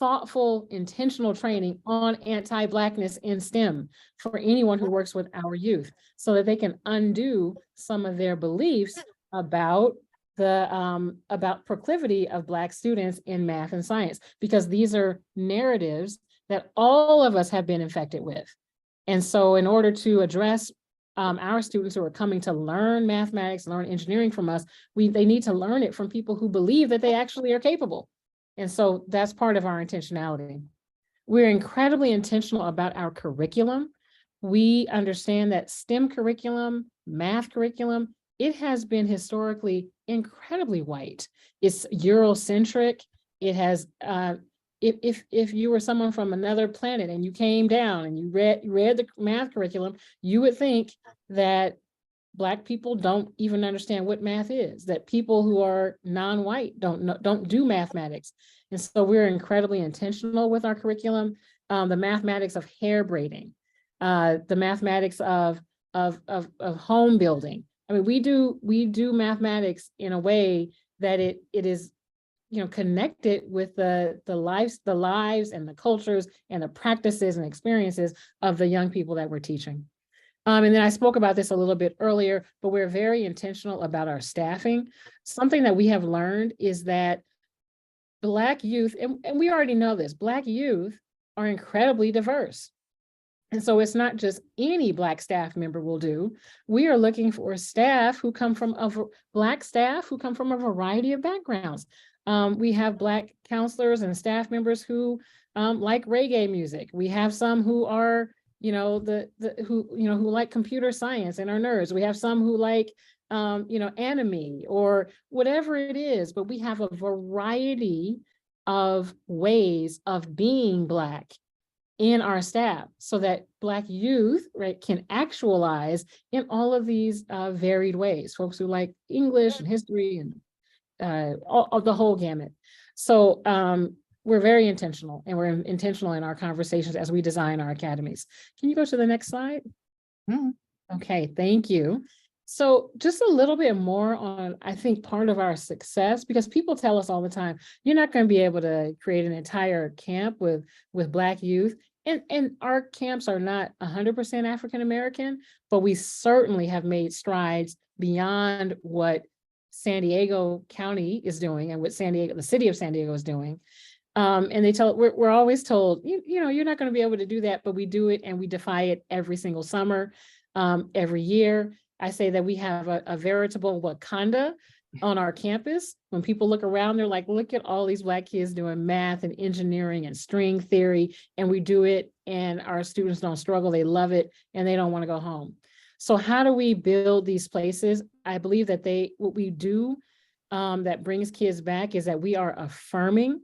thoughtful, intentional training on anti-Blackness in STEM for anyone who works with our youth, so that they can undo some of their beliefs about proclivity of Black students in math and science, because these are narratives that all of us have been infected with. And so in order to address our students who are coming to learn mathematics, learn engineering from us, they need to learn it from people who believe that they actually are capable. And so that's part of our intentionality. We're incredibly intentional about our curriculum. We understand that STEM curriculum, math curriculum, it has been historically incredibly white. It's Eurocentric. It has, if you were someone from another planet and you came down and you read the math curriculum, you would think that Black people don't even understand what math is, that people who are non-white don't do mathematics. And so we're incredibly intentional with our curriculum. The mathematics of hair braiding, the mathematics of home building. I mean, we do mathematics in a way that it is, connected with the lives and the cultures and the practices and experiences of the young people that we're teaching. And then I spoke about this a little bit earlier, but we're very intentional about our staffing. Something that we have learned is that Black youth, and we already know this, Black youth are incredibly diverse. And so it's not just any Black staff member will do. We are looking for staff who come from Black staff who come from a variety of backgrounds. We have Black counselors and staff members who like reggae music. We have some who are who like computer science and are nerds. We have some who like, anime or whatever it is, but we have a variety of ways of being Black in our staff so that Black youth, right, can actualize in all of these varied ways. Folks who like English and history and all the whole gamut. So we're very intentional, and we're intentional in our conversations as we design our academies. Can you go to the next slide? Okay, thank you. So just a little bit more on, I think, part of our success, because people tell us all the time, you're not going to be able to create an entire camp with Black youth. And our camps are not 100% African American, but we certainly have made strides beyond what San Diego County is doing and what the city of San Diego is doing. And we're always told, you know, you're not going to be able to do that, but we do it, and we defy it every single summer, every year. I say that we have a veritable Wakanda on our campus. When people look around, they're like, look at all these Black kids doing math and engineering and string theory, and we do it, and our students don't struggle, they love it, and they don't want to go home. So how do we build these places? I believe that what we do that brings kids back is that we are affirming.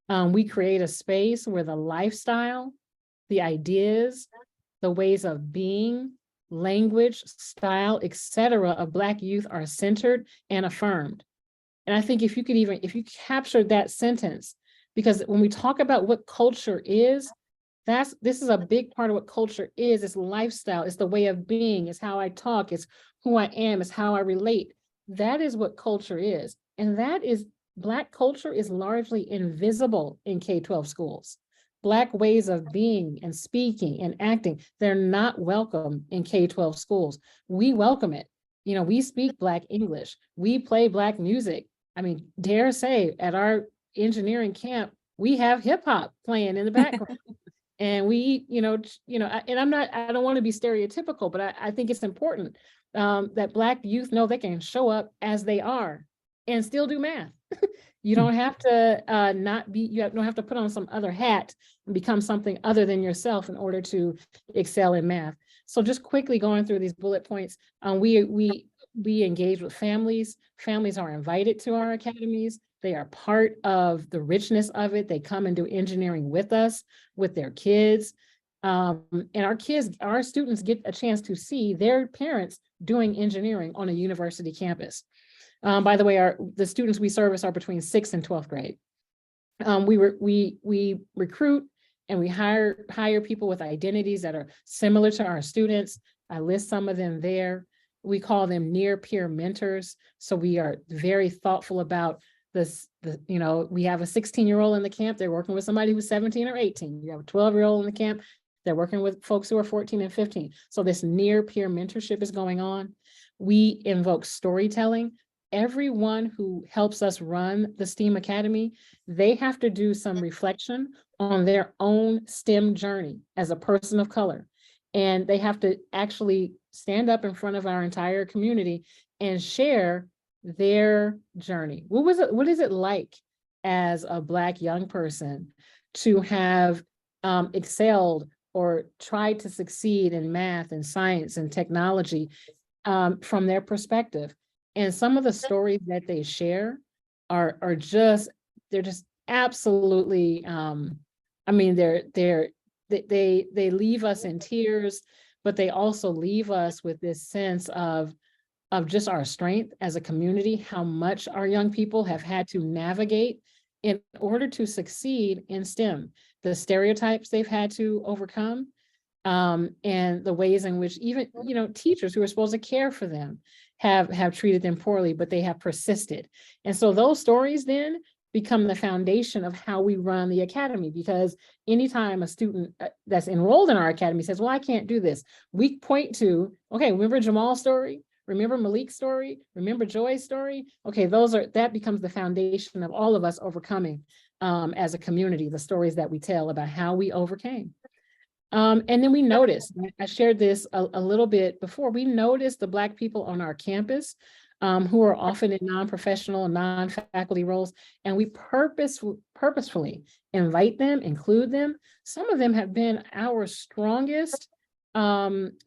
We create a space where the lifestyle, the ideas, the ways of being, language, style, etc. of Black youth are centered and affirmed. And I think if you capture that sentence, because when we talk about what culture is, this is a big part of what culture is. It's lifestyle, it's the way of being, it's how I talk, it's who I am, it's how I relate. That is what culture is. And Black culture is largely invisible in K-12 schools. Black ways of being and speaking and acting, they're not welcome in K-12 schools. We welcome it. You know, we speak Black English. We play Black music. I mean, dare say at our engineering camp, we have hip hop playing in the background. And we, and I don't want to be stereotypical, but I think it's important that Black youth know they can show up as they are and still do math. You don't have to you don't have to put on some other hat and become something other than yourself in order to excel in math. So just quickly going through these bullet points, we engage with families. Families are invited to our academies. They are part of the richness of it. They come and do engineering with us, with their kids. And our students get a chance to see their parents doing engineering on a university campus. By the way, the students we service are between 6th and 12th grade. We recruit and we hire people with identities that are similar to our students. I list some of them there. We call them near peer mentors. So we are very thoughtful about this. We have a 16-year-old in the camp. They're working with somebody who's 17 or 18. You have a 12-year-old in the camp. They're working with folks who are 14 and 15. So this near peer mentorship is going on. We invoke storytelling. Everyone who helps us run the STEAM Academy, they have to do some reflection on their own STEM journey as a person of color. And they have to actually stand up in front of our entire community and share their journey. What is it like as a Black young person to have excelled or tried to succeed in math and science and technology from their perspective? And some of the stories that they share are just absolutely, they leave us in tears, but they also leave us with this sense of just our strength as a community, how much our young people have had to navigate in order to succeed in STEM, the stereotypes they've had to overcome, and the ways in which even, teachers who are supposed to care for them have treated them poorly, but they have persisted. And so those stories then become the foundation of how we run the academy, because anytime a student that's enrolled in our academy says, well, I can't do this, we point to, okay, remember Jamal's story? Remember Malik's story? Remember Joy's story? Okay, that becomes the foundation of all of us overcoming as a community, the stories that we tell about how we overcame. And then we noticed, I shared this a little bit before, we noticed the Black people on our campus who are often in non-professional and non-faculty roles, and we purposefully invite them, include them. Some of them have been our strongest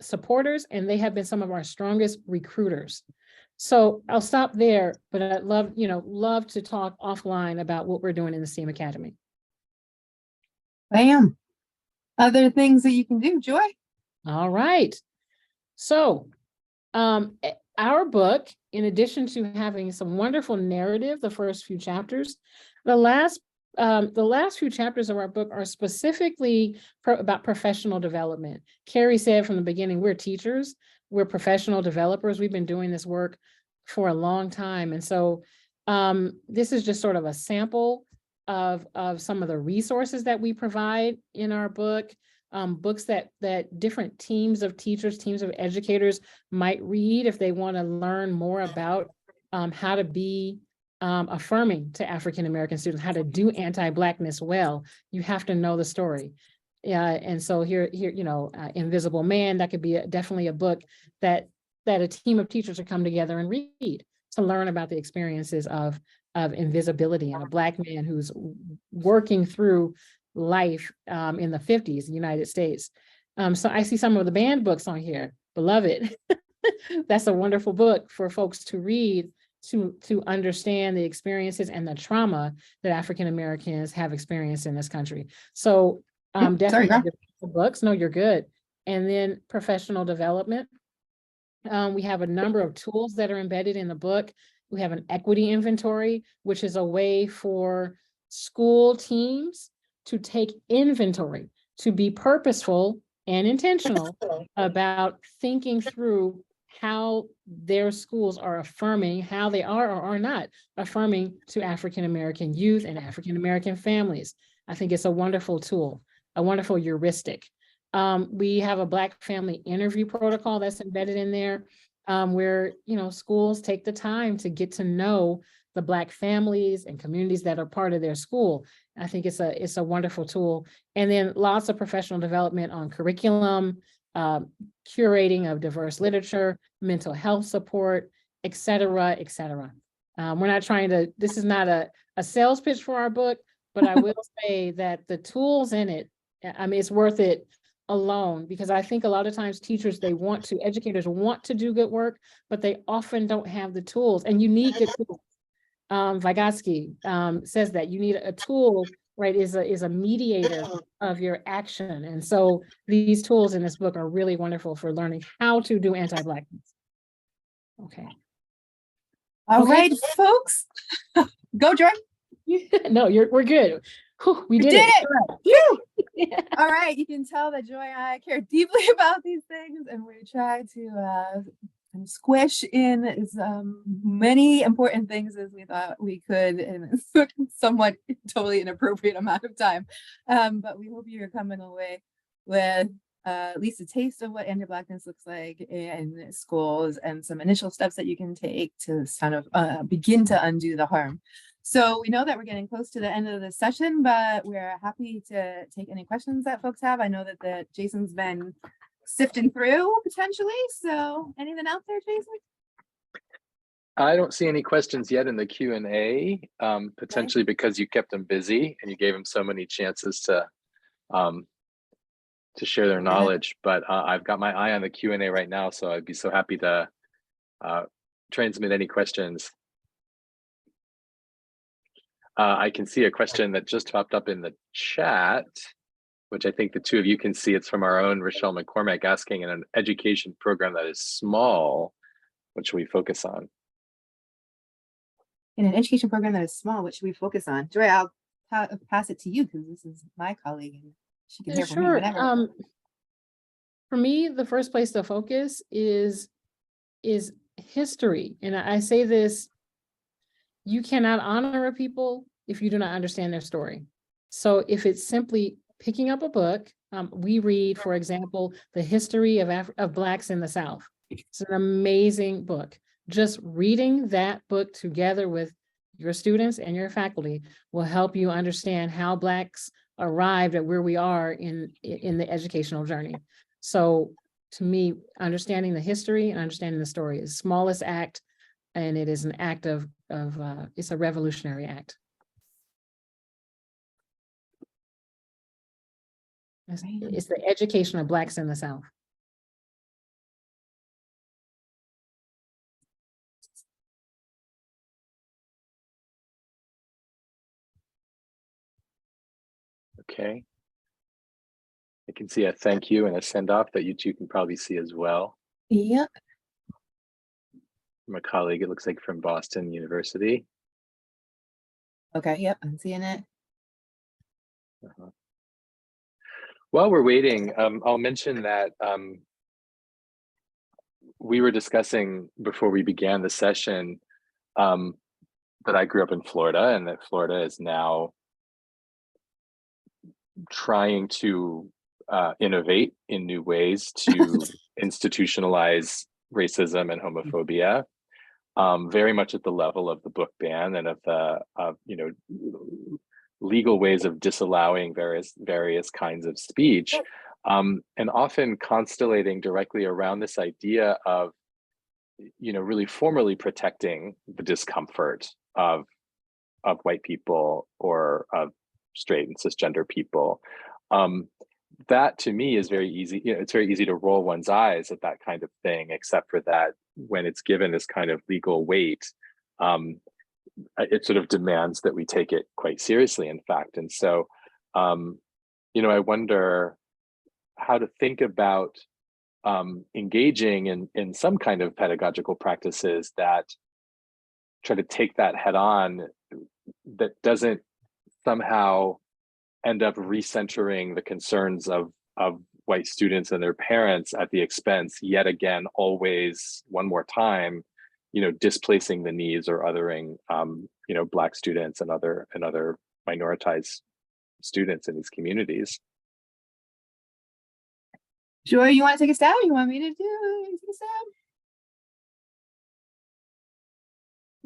supporters, and they have been some of our strongest recruiters. So I'll stop there, but I'd love to talk offline about what we're doing in the STEAM Academy. Bam. Other things that you can do, Joy? All right. So our book in addition to having some wonderful narrative, the first few chapters, the last few chapters of our book are specifically about professional development. Carrie said from the beginning, we're teachers, we're professional developers. We've been doing this work for a long time. And so this is just sort of a sample of some of the resources that we provide in our book, books that different teams of teachers, teams of educators might read if they want to learn more about how to be affirming to African-American students, how to do anti-Blackness well. You have to know the story. And so here, you know, Invisible Man, that could be definitely a book that a team of teachers would come together and read to learn about the experiences of invisibility and a Black man who's working through life in the 50s, United States. So I see some of the banned books on here. Beloved. That's a wonderful book for folks to read to understand the experiences and the trauma that African Americans have experienced in this country. So definitely books. No, you're good. And then professional development. We have a number of tools that are embedded in the book. We have an equity inventory, which is a way for school teams to take inventory, to be purposeful and intentional about thinking through how their schools are affirming, how they are or are not affirming to African-American youth and African-American families. I think it's a wonderful tool, a wonderful heuristic. We have a Black family interview protocol that's embedded in there, where, you know, schools take the time to get to know the Black families and communities that are part of their school. I think it's a wonderful tool. And then lots of professional development on curriculum, curating of diverse literature, mental health support, et cetera, et cetera. We're not trying to, this is not a sales pitch for our book, but I will say that the tools in it, I mean, it's worth it alone, because I think a lot of times teachers, educators want to do good work, but they often don't have the tools, and you need good tools. Vygotsky says that you need a tool, right, is a mediator of your action. And so these tools in this book are really wonderful for learning how to do anti-Blackness. Okay. All right, folks. Go, Joy. No, we're good. Whew, we did it. Yeah. All right, you can tell that Joy and I care deeply about these things, and we try to squish in as many important things as we thought we could in a somewhat totally inappropriate amount of time. But we hope you're coming away with at least a taste of what anti-Blackness looks like in schools and some initial steps that you can take to kind of begin to undo the harm. So we know that we're getting close to the end of the session, but we're happy to take any questions that folks have. I know that Jason's been sifting through potentially. So anything out there, Jason? I don't see any questions yet in the Q&A, potentially because you kept them busy and you gave them so many chances to share their knowledge. But I've got my eye on the Q&A right now, so I'd be so happy to transmit any questions. I can see a question that just popped up in the chat, which I think the two of you can see. It's from our own Rochelle McCormack, asking, in an education program that is small, what should we focus on? In an education program that is small, what should we focus on? Joy, I'll pass it to you because this is my colleague and she can hear from me whenever. For me, the first place to focus is history. And I say this, you cannot honor a people if you do not understand their story. So if it's simply picking up a book, we read, for example, The History of Blacks in the South. It's an amazing book. Just reading that book together with your students and your faculty will help you understand how Blacks arrived at where we are in the educational journey. So to me, understanding the history and understanding the story is the smallest act, and it is an act of it's a revolutionary act. It's the education of Blacks in the South. Okay. I can see a thank you and a send off that you two can probably see as well. Yep. from a colleague, it looks like from Boston University. Okay, yep, I'm seeing it. While we're waiting, I'll mention that we were discussing before we began the session that I grew up in Florida, and that Florida is now trying to innovate in new ways to institutionalize racism and homophobia, very much at the level of the book ban and of the legal ways of disallowing various kinds of speech, and often constellating directly around this idea of really formally protecting the discomfort of white people or of straight and cisgender people. That to me is very easy. It's very easy to roll one's eyes at that kind of thing, except for that when it's given this kind of legal weight, it sort of demands that we take it quite seriously, in fact. And so, I wonder how to think about engaging in some kind of pedagogical practices that try to take that head on, that doesn't somehow end up recentering the concerns of white students and their parents at the expense, yet again, always one more time, displacing the needs or othering, Black students and other minoritized students in these communities. Joy, you want to take a stab? You want me to take a stab?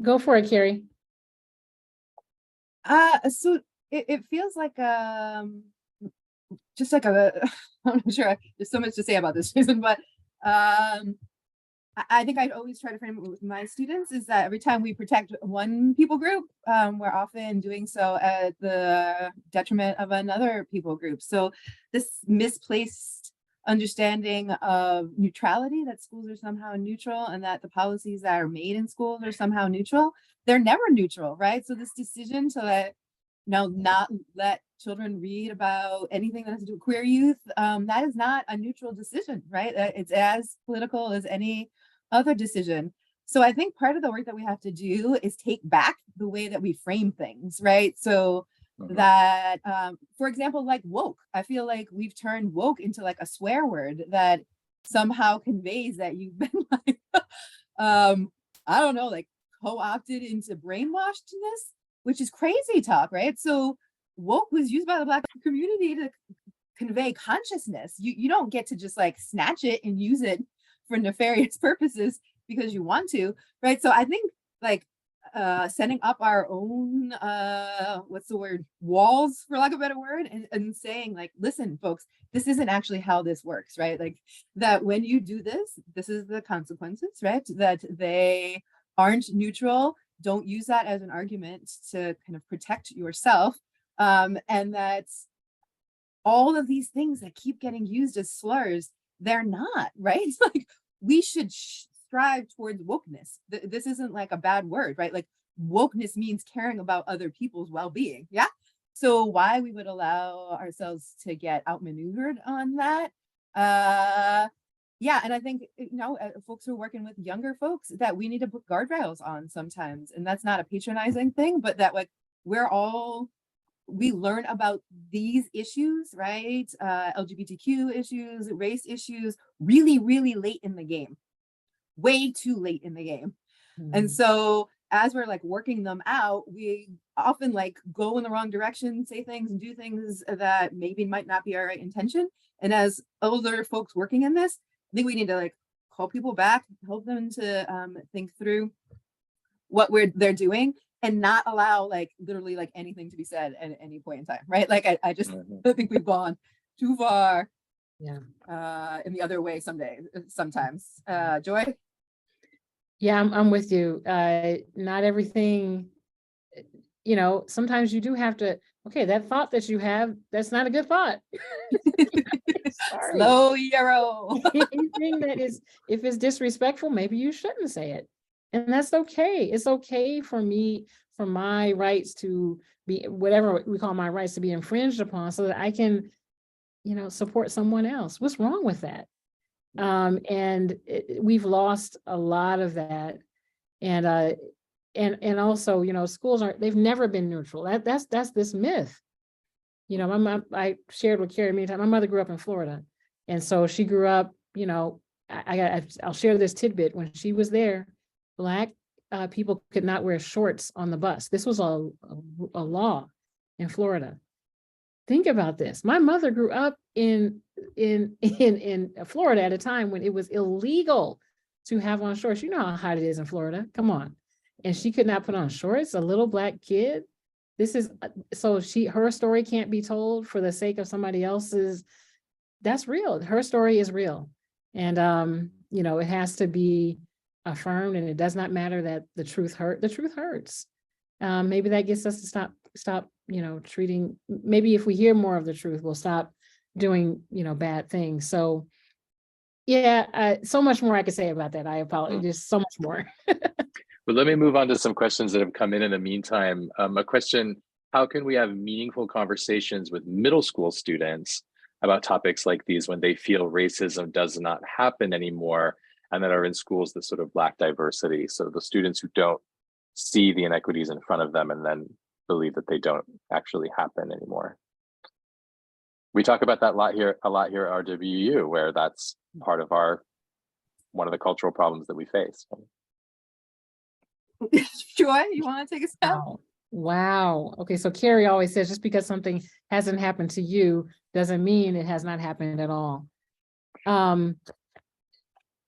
Go for it, Carrie. So it feels like just like I'm not sure. There's so much to say about this, Jason, but I think I'd always try to frame it with my students is that every time we protect one people group, we're often doing so at the detriment of another people group. So this misplaced understanding of neutrality, that schools are somehow neutral and that the policies that are made in schools are somehow neutral, they're never neutral, right? So this decision to not let children read about anything that has to do with queer youth, that is not a neutral decision, right? It's as political as any other decision. So I think part of the work that we have to do is take back the way that we frame things, right? So that, for example, like woke, I feel like we've turned woke into like a swear word that somehow conveys that you've been like, I don't know, like co-opted into brainwashedness, which is crazy talk, right? So woke was used by the Black community to convey consciousness. You don't get to just like snatch it and use it for nefarious purposes because you want to, right? So I think like setting up our own walls, for lack of a better word, and saying like, listen folks, this isn't actually how this works, right? Like that when you do this, this is the consequences, right? That they aren't neutral. Don't use that as an argument to kind of protect yourself, and that all of these things that keep getting used as slurs, they're not, right? It's like we should strive towards wokeness. This isn't like a bad word, right? Like wokeness means caring about other people's well-being. Yeah. So why we would allow ourselves to get outmaneuvered on that? Yeah, and I think folks who are working with younger folks, that we need to put guardrails on sometimes, and that's not a patronizing thing, but that like we learn about these issues, right? LGBTQ issues, race issues, really, really late in the game, way too late in the game. And so as we're like working them out, we often like go in the wrong direction, say things and do things that maybe might not be our right intention. And as older folks working in this, I think we need to like call people back, help them to think through what they're doing, and not allow like literally like anything to be said at any point in time, right? Like I just think we've gone too far. Yeah. In the other way sometimes. Joy? Yeah, I'm with you. Not everything, sometimes you do have to, okay, that thought that you have, that's not a good thought. Sorry. Slow your roll. Anything that is, if it's disrespectful, maybe you shouldn't say it. And that's okay. It's okay for me, for my rights to be, whatever we call my rights, to be infringed upon, so that I can, support someone else. What's wrong with that? And we've lost a lot of that And also, you know, schools they've never been neutral. That's this myth. You know, my mom, I shared with Carrie many times, my mother grew up in Florida. And so she grew up, you know, I'll share this tidbit. When she was there, Black people could not wear shorts on the bus. This was a law in Florida. Think about this. My mother grew up in Florida at a time when it was illegal to have on shorts. You know how hot it is in Florida. Come on. And she could not put on shorts, a little Black kid. This is, so her story can't be told for the sake of somebody else's. That's real. Her story is real. And, you know, it has to be affirmed, and it does not matter that the truth hurts. Maybe that gets us to stop, you know, treating, maybe if we hear more of the truth, we'll stop doing, you know, bad things. So yeah, so much more I could say about that. I apologize, just so much more. But let me move on to some questions that have come in the meantime. A question, how can we have meaningful conversations with middle school students about topics like these when they feel racism does not happen anymore and that are in schools that sort of lack diversity? So the students who don't see the inequities in front of them and then believe that they don't actually happen anymore. We talk about that a lot here at RWU, where that's part of one of the cultural problems that we face. Joy, you want to take a step? Wow. Okay, so Carrie always says just because something hasn't happened to you doesn't mean it has not happened at all.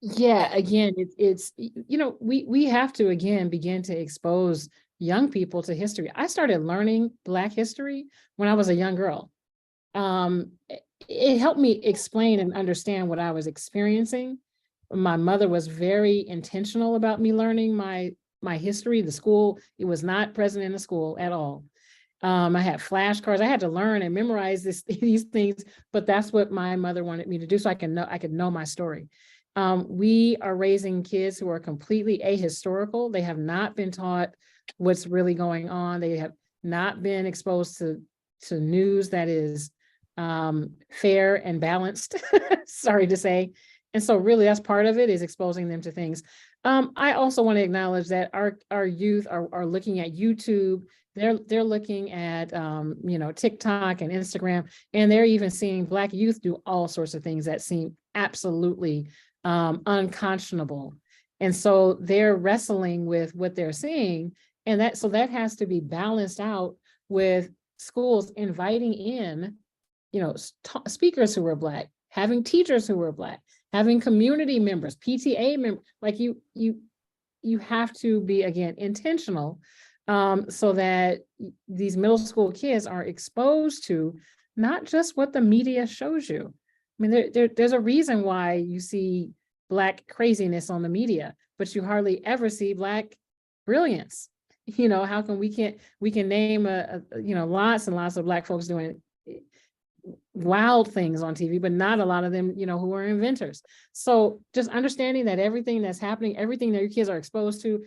Yeah, again, it's you know, we have to again begin to expose young people to history. I started learning Black history when I was a young girl. It helped me explain and understand what I was experiencing. My mother was very intentional about me learning my history. The school, it was not present in the school at all. I had flashcards. I had to learn and memorize these things, but that's what my mother wanted me to do so I could know my story. We are raising kids who are completely ahistorical. They have not been taught what's really going on. They have not been exposed to news that is fair and balanced, sorry to say. And so really that's part of it, is exposing them to things. I also want to acknowledge that our youth are looking at YouTube. They're looking at you know, TikTok and Instagram, and they're even seeing Black youth do all sorts of things that seem absolutely unconscionable. And so they're wrestling with what they're seeing, and that has to be balanced out with schools inviting in, you know, speakers who are Black, having teachers who are Black, having community members, PTA members. Like you have to be, again, intentional, so that these middle school kids are exposed to not just what the media shows you. I mean, there's a reason why you see Black craziness on the media, but you hardly ever see Black brilliance. You know, how come we can name you know, lots and lots of Black folks doing wild things on TV, but not a lot of them, you know, who are inventors. So just understanding that everything that's happening, everything that your kids are exposed to,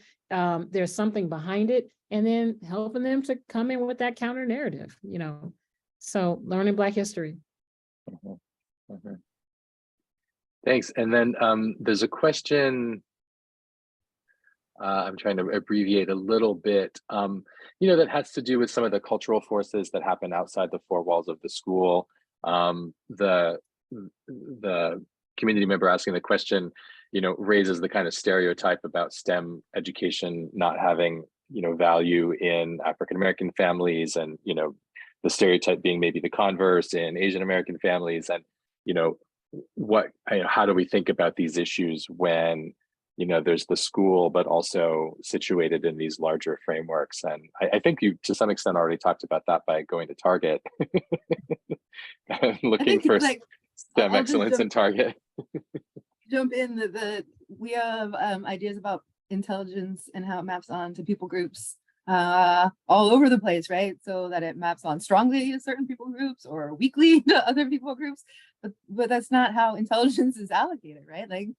there's something behind it, and then helping them to come in with that counter narrative, you know. So learning Black history. Thanks. And then there's a question, I'm trying to abbreviate a little bit, you know, that has to do with some of the cultural forces that happen outside the four walls of the school. The community member asking the question, you know, raises the kind of stereotype about STEM education not having, you know, value in African-American families, and, you know, the stereotype being maybe the converse in Asian American families. And, you know, how do we think about these issues when, you know, there's the school, but also situated in these larger frameworks? And I think you, to some extent, already talked about that by going to Target and looking for like, STEM excellence in Target. Jump in we have ideas about intelligence and how it maps on to people groups all over the place, right? So that it maps on strongly to certain people groups or weakly to other people groups, but that's not how intelligence is allocated, right? Like,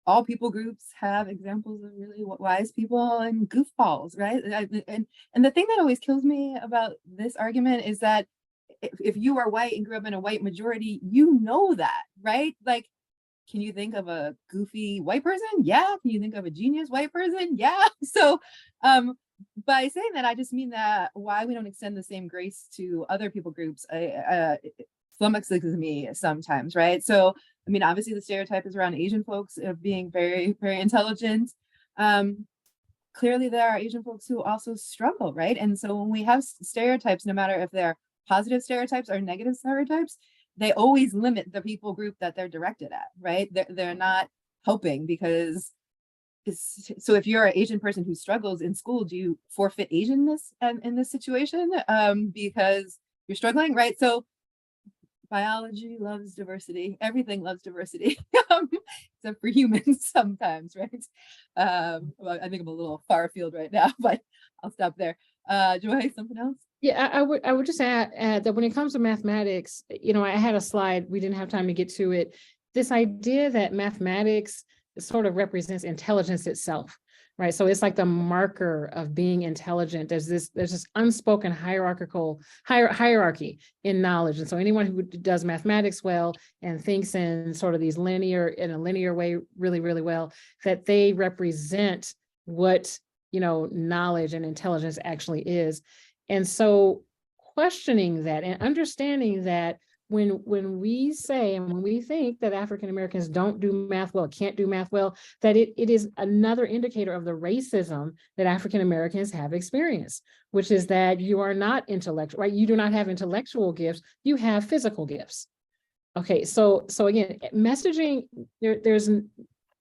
all people groups have examples of really wise people and goofballs, right? And the thing that always kills me about this argument is that if you are white and grew up in a white majority, you know that, right? Like, can you think of a goofy white person? Yeah. Can you think of a genius white person? Yeah. So by saying that, I just mean that why we don't extend the same grace to other people groups flummoxes me sometimes, right? So, I mean, obviously the stereotype is around Asian folks of being very, very intelligent. Clearly there are Asian folks who also struggle, right? And so when we have stereotypes, no matter if they're positive stereotypes or negative stereotypes, they always limit the people group that they're directed at, right? They're not helping because so if you're an Asian person who struggles in school, do you forfeit Asianness in this situation because you're struggling, right? So biology loves diversity. Everything loves diversity, except for humans sometimes, right? Well, I think I'm a little far afield right now, but I'll stop there. Joy, something else? Yeah, I would just add that when it comes to mathematics, you know, I had a slide, we didn't have time to get to it. This idea that mathematics sort of represents intelligence itself, right? So it's like the marker of being intelligent. There's this unspoken hierarchy in knowledge. And so anyone who does mathematics well and thinks in sort of these in a linear way really, really well, that they represent what, you know, knowledge and intelligence actually is. And so questioning that and understanding that when we say and when we think that African Americans don't do math well, can't do math well, that it is another indicator of the racism that African Americans have experienced, which is that you are not intellectual, right? You do not have intellectual gifts, you have physical gifts. Okay, so again, messaging, there's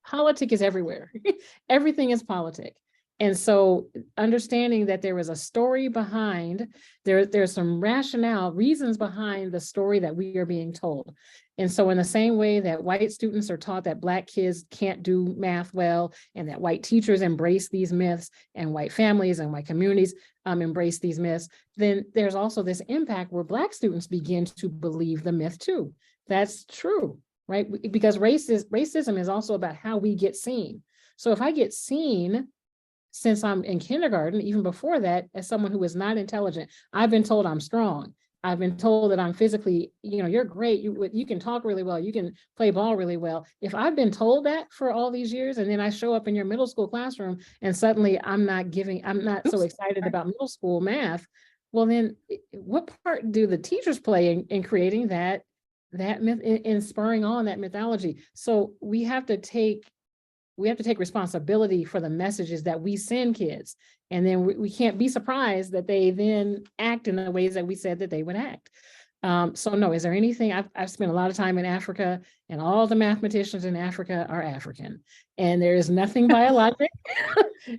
politic is everywhere. Everything is politic. And so understanding that there is a story behind, there's some rationale, reasons behind the story that we are being told. And so in the same way that white students are taught that Black kids can't do math well, and that white teachers embrace these myths, and white families and white communities embrace these myths, then there's also this impact where Black students begin to believe the myth too. That's true, right? Because racism is also about how we get seen. So if I get seen since I'm in kindergarten, even before that, as someone who is not intelligent, I've been told I'm strong. I've been told that I'm physically, you know, you're great. You can talk really well. You can play ball really well. If I've been told that for all these years, and then I show up in your middle school classroom and suddenly I'm not so excited about middle school math, well, then what part do the teachers play in creating that myth, in spurring on that mythology? So we have to take responsibility for the messages that we send kids. And then we can't be surprised that they then act in the ways that we said that they would act. So no, is there anything, I've spent a lot of time in Africa, and all the mathematicians in Africa are African. And there is nothing biologic.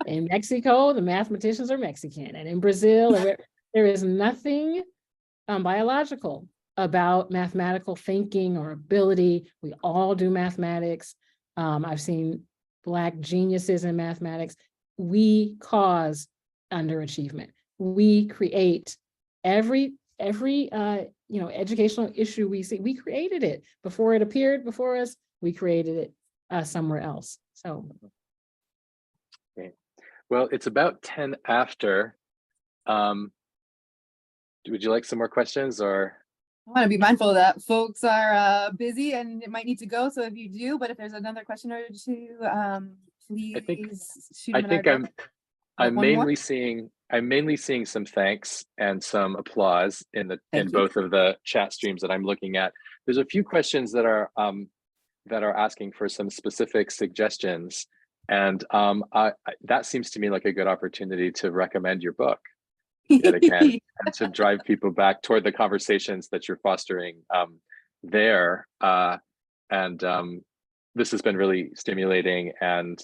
In Mexico, the mathematicians are Mexican. And in Brazil, there is nothing biological about mathematical thinking or ability. We all do mathematics. I've seen Black geniuses in mathematics. We cause underachievement. We create every educational issue we see. We created it before it appeared before us. We created it somewhere else. So, okay. Well, it's about 10 after. Would you like some more questions, or? I want to be mindful that folks are busy and it might need to go. So if you do, but if there's another question or two, please shoot them in our I'm mainly seeing some thanks and some applause in both of the chat streams that I'm looking at. There's a few questions that are asking for some specific suggestions, and that seems to me like a good opportunity to recommend your book yet again, and to drive people back toward the conversations that you're fostering there. This has been really stimulating, and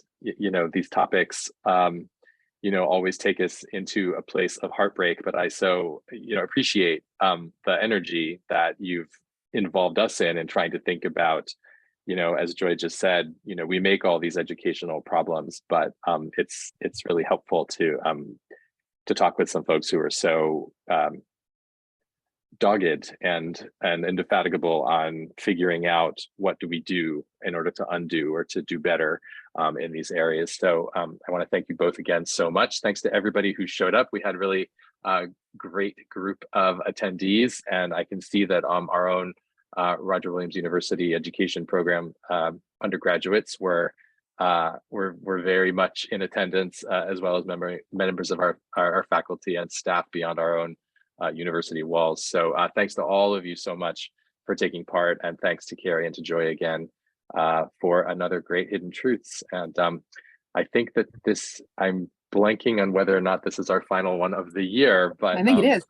these topics always take us into a place of heartbreak, but I so appreciate the energy that you've involved us in trying to think about, as Joy just said, we make all these educational problems, but it's really helpful to talk with some folks who are so dogged and indefatigable on figuring out what do we do in order to undo or to do better in these areas. So I want to thank you both again so much. Thanks to everybody who showed up. We had a really great group of attendees, and I can see that our own Roger Williams University education program undergraduates were very much in attendance, as well as members of our faculty and staff beyond our own university walls. So thanks to all of you so much for taking part, and thanks to Carrie and to Joy again for another great Hidden Truths. And I think that I'm blanking on whether or not this is our final one of the year, but I think it is.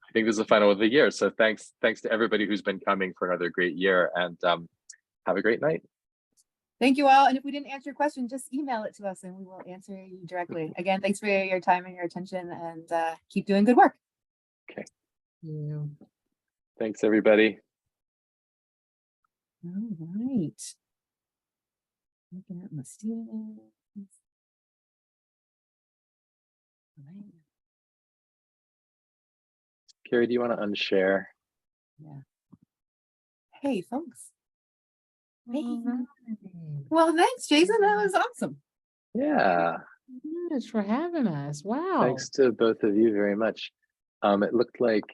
I think this is the final of the year. So thanks to everybody who's been coming for another great year, and have a great night. Thank you all. And if we didn't answer your question, just email it to us and we will answer you directly. Again, thanks for your time and your attention, and keep doing good work. Okay. Yeah. Thanks, everybody. All right. Looking at my students. Right. Carrie, do you want to unshare? Yeah. Hey, folks. Hey. All right. Well, thanks, Jason. That was awesome. Yeah. Thanks for having us. Wow. Thanks to both of you very much. It looked like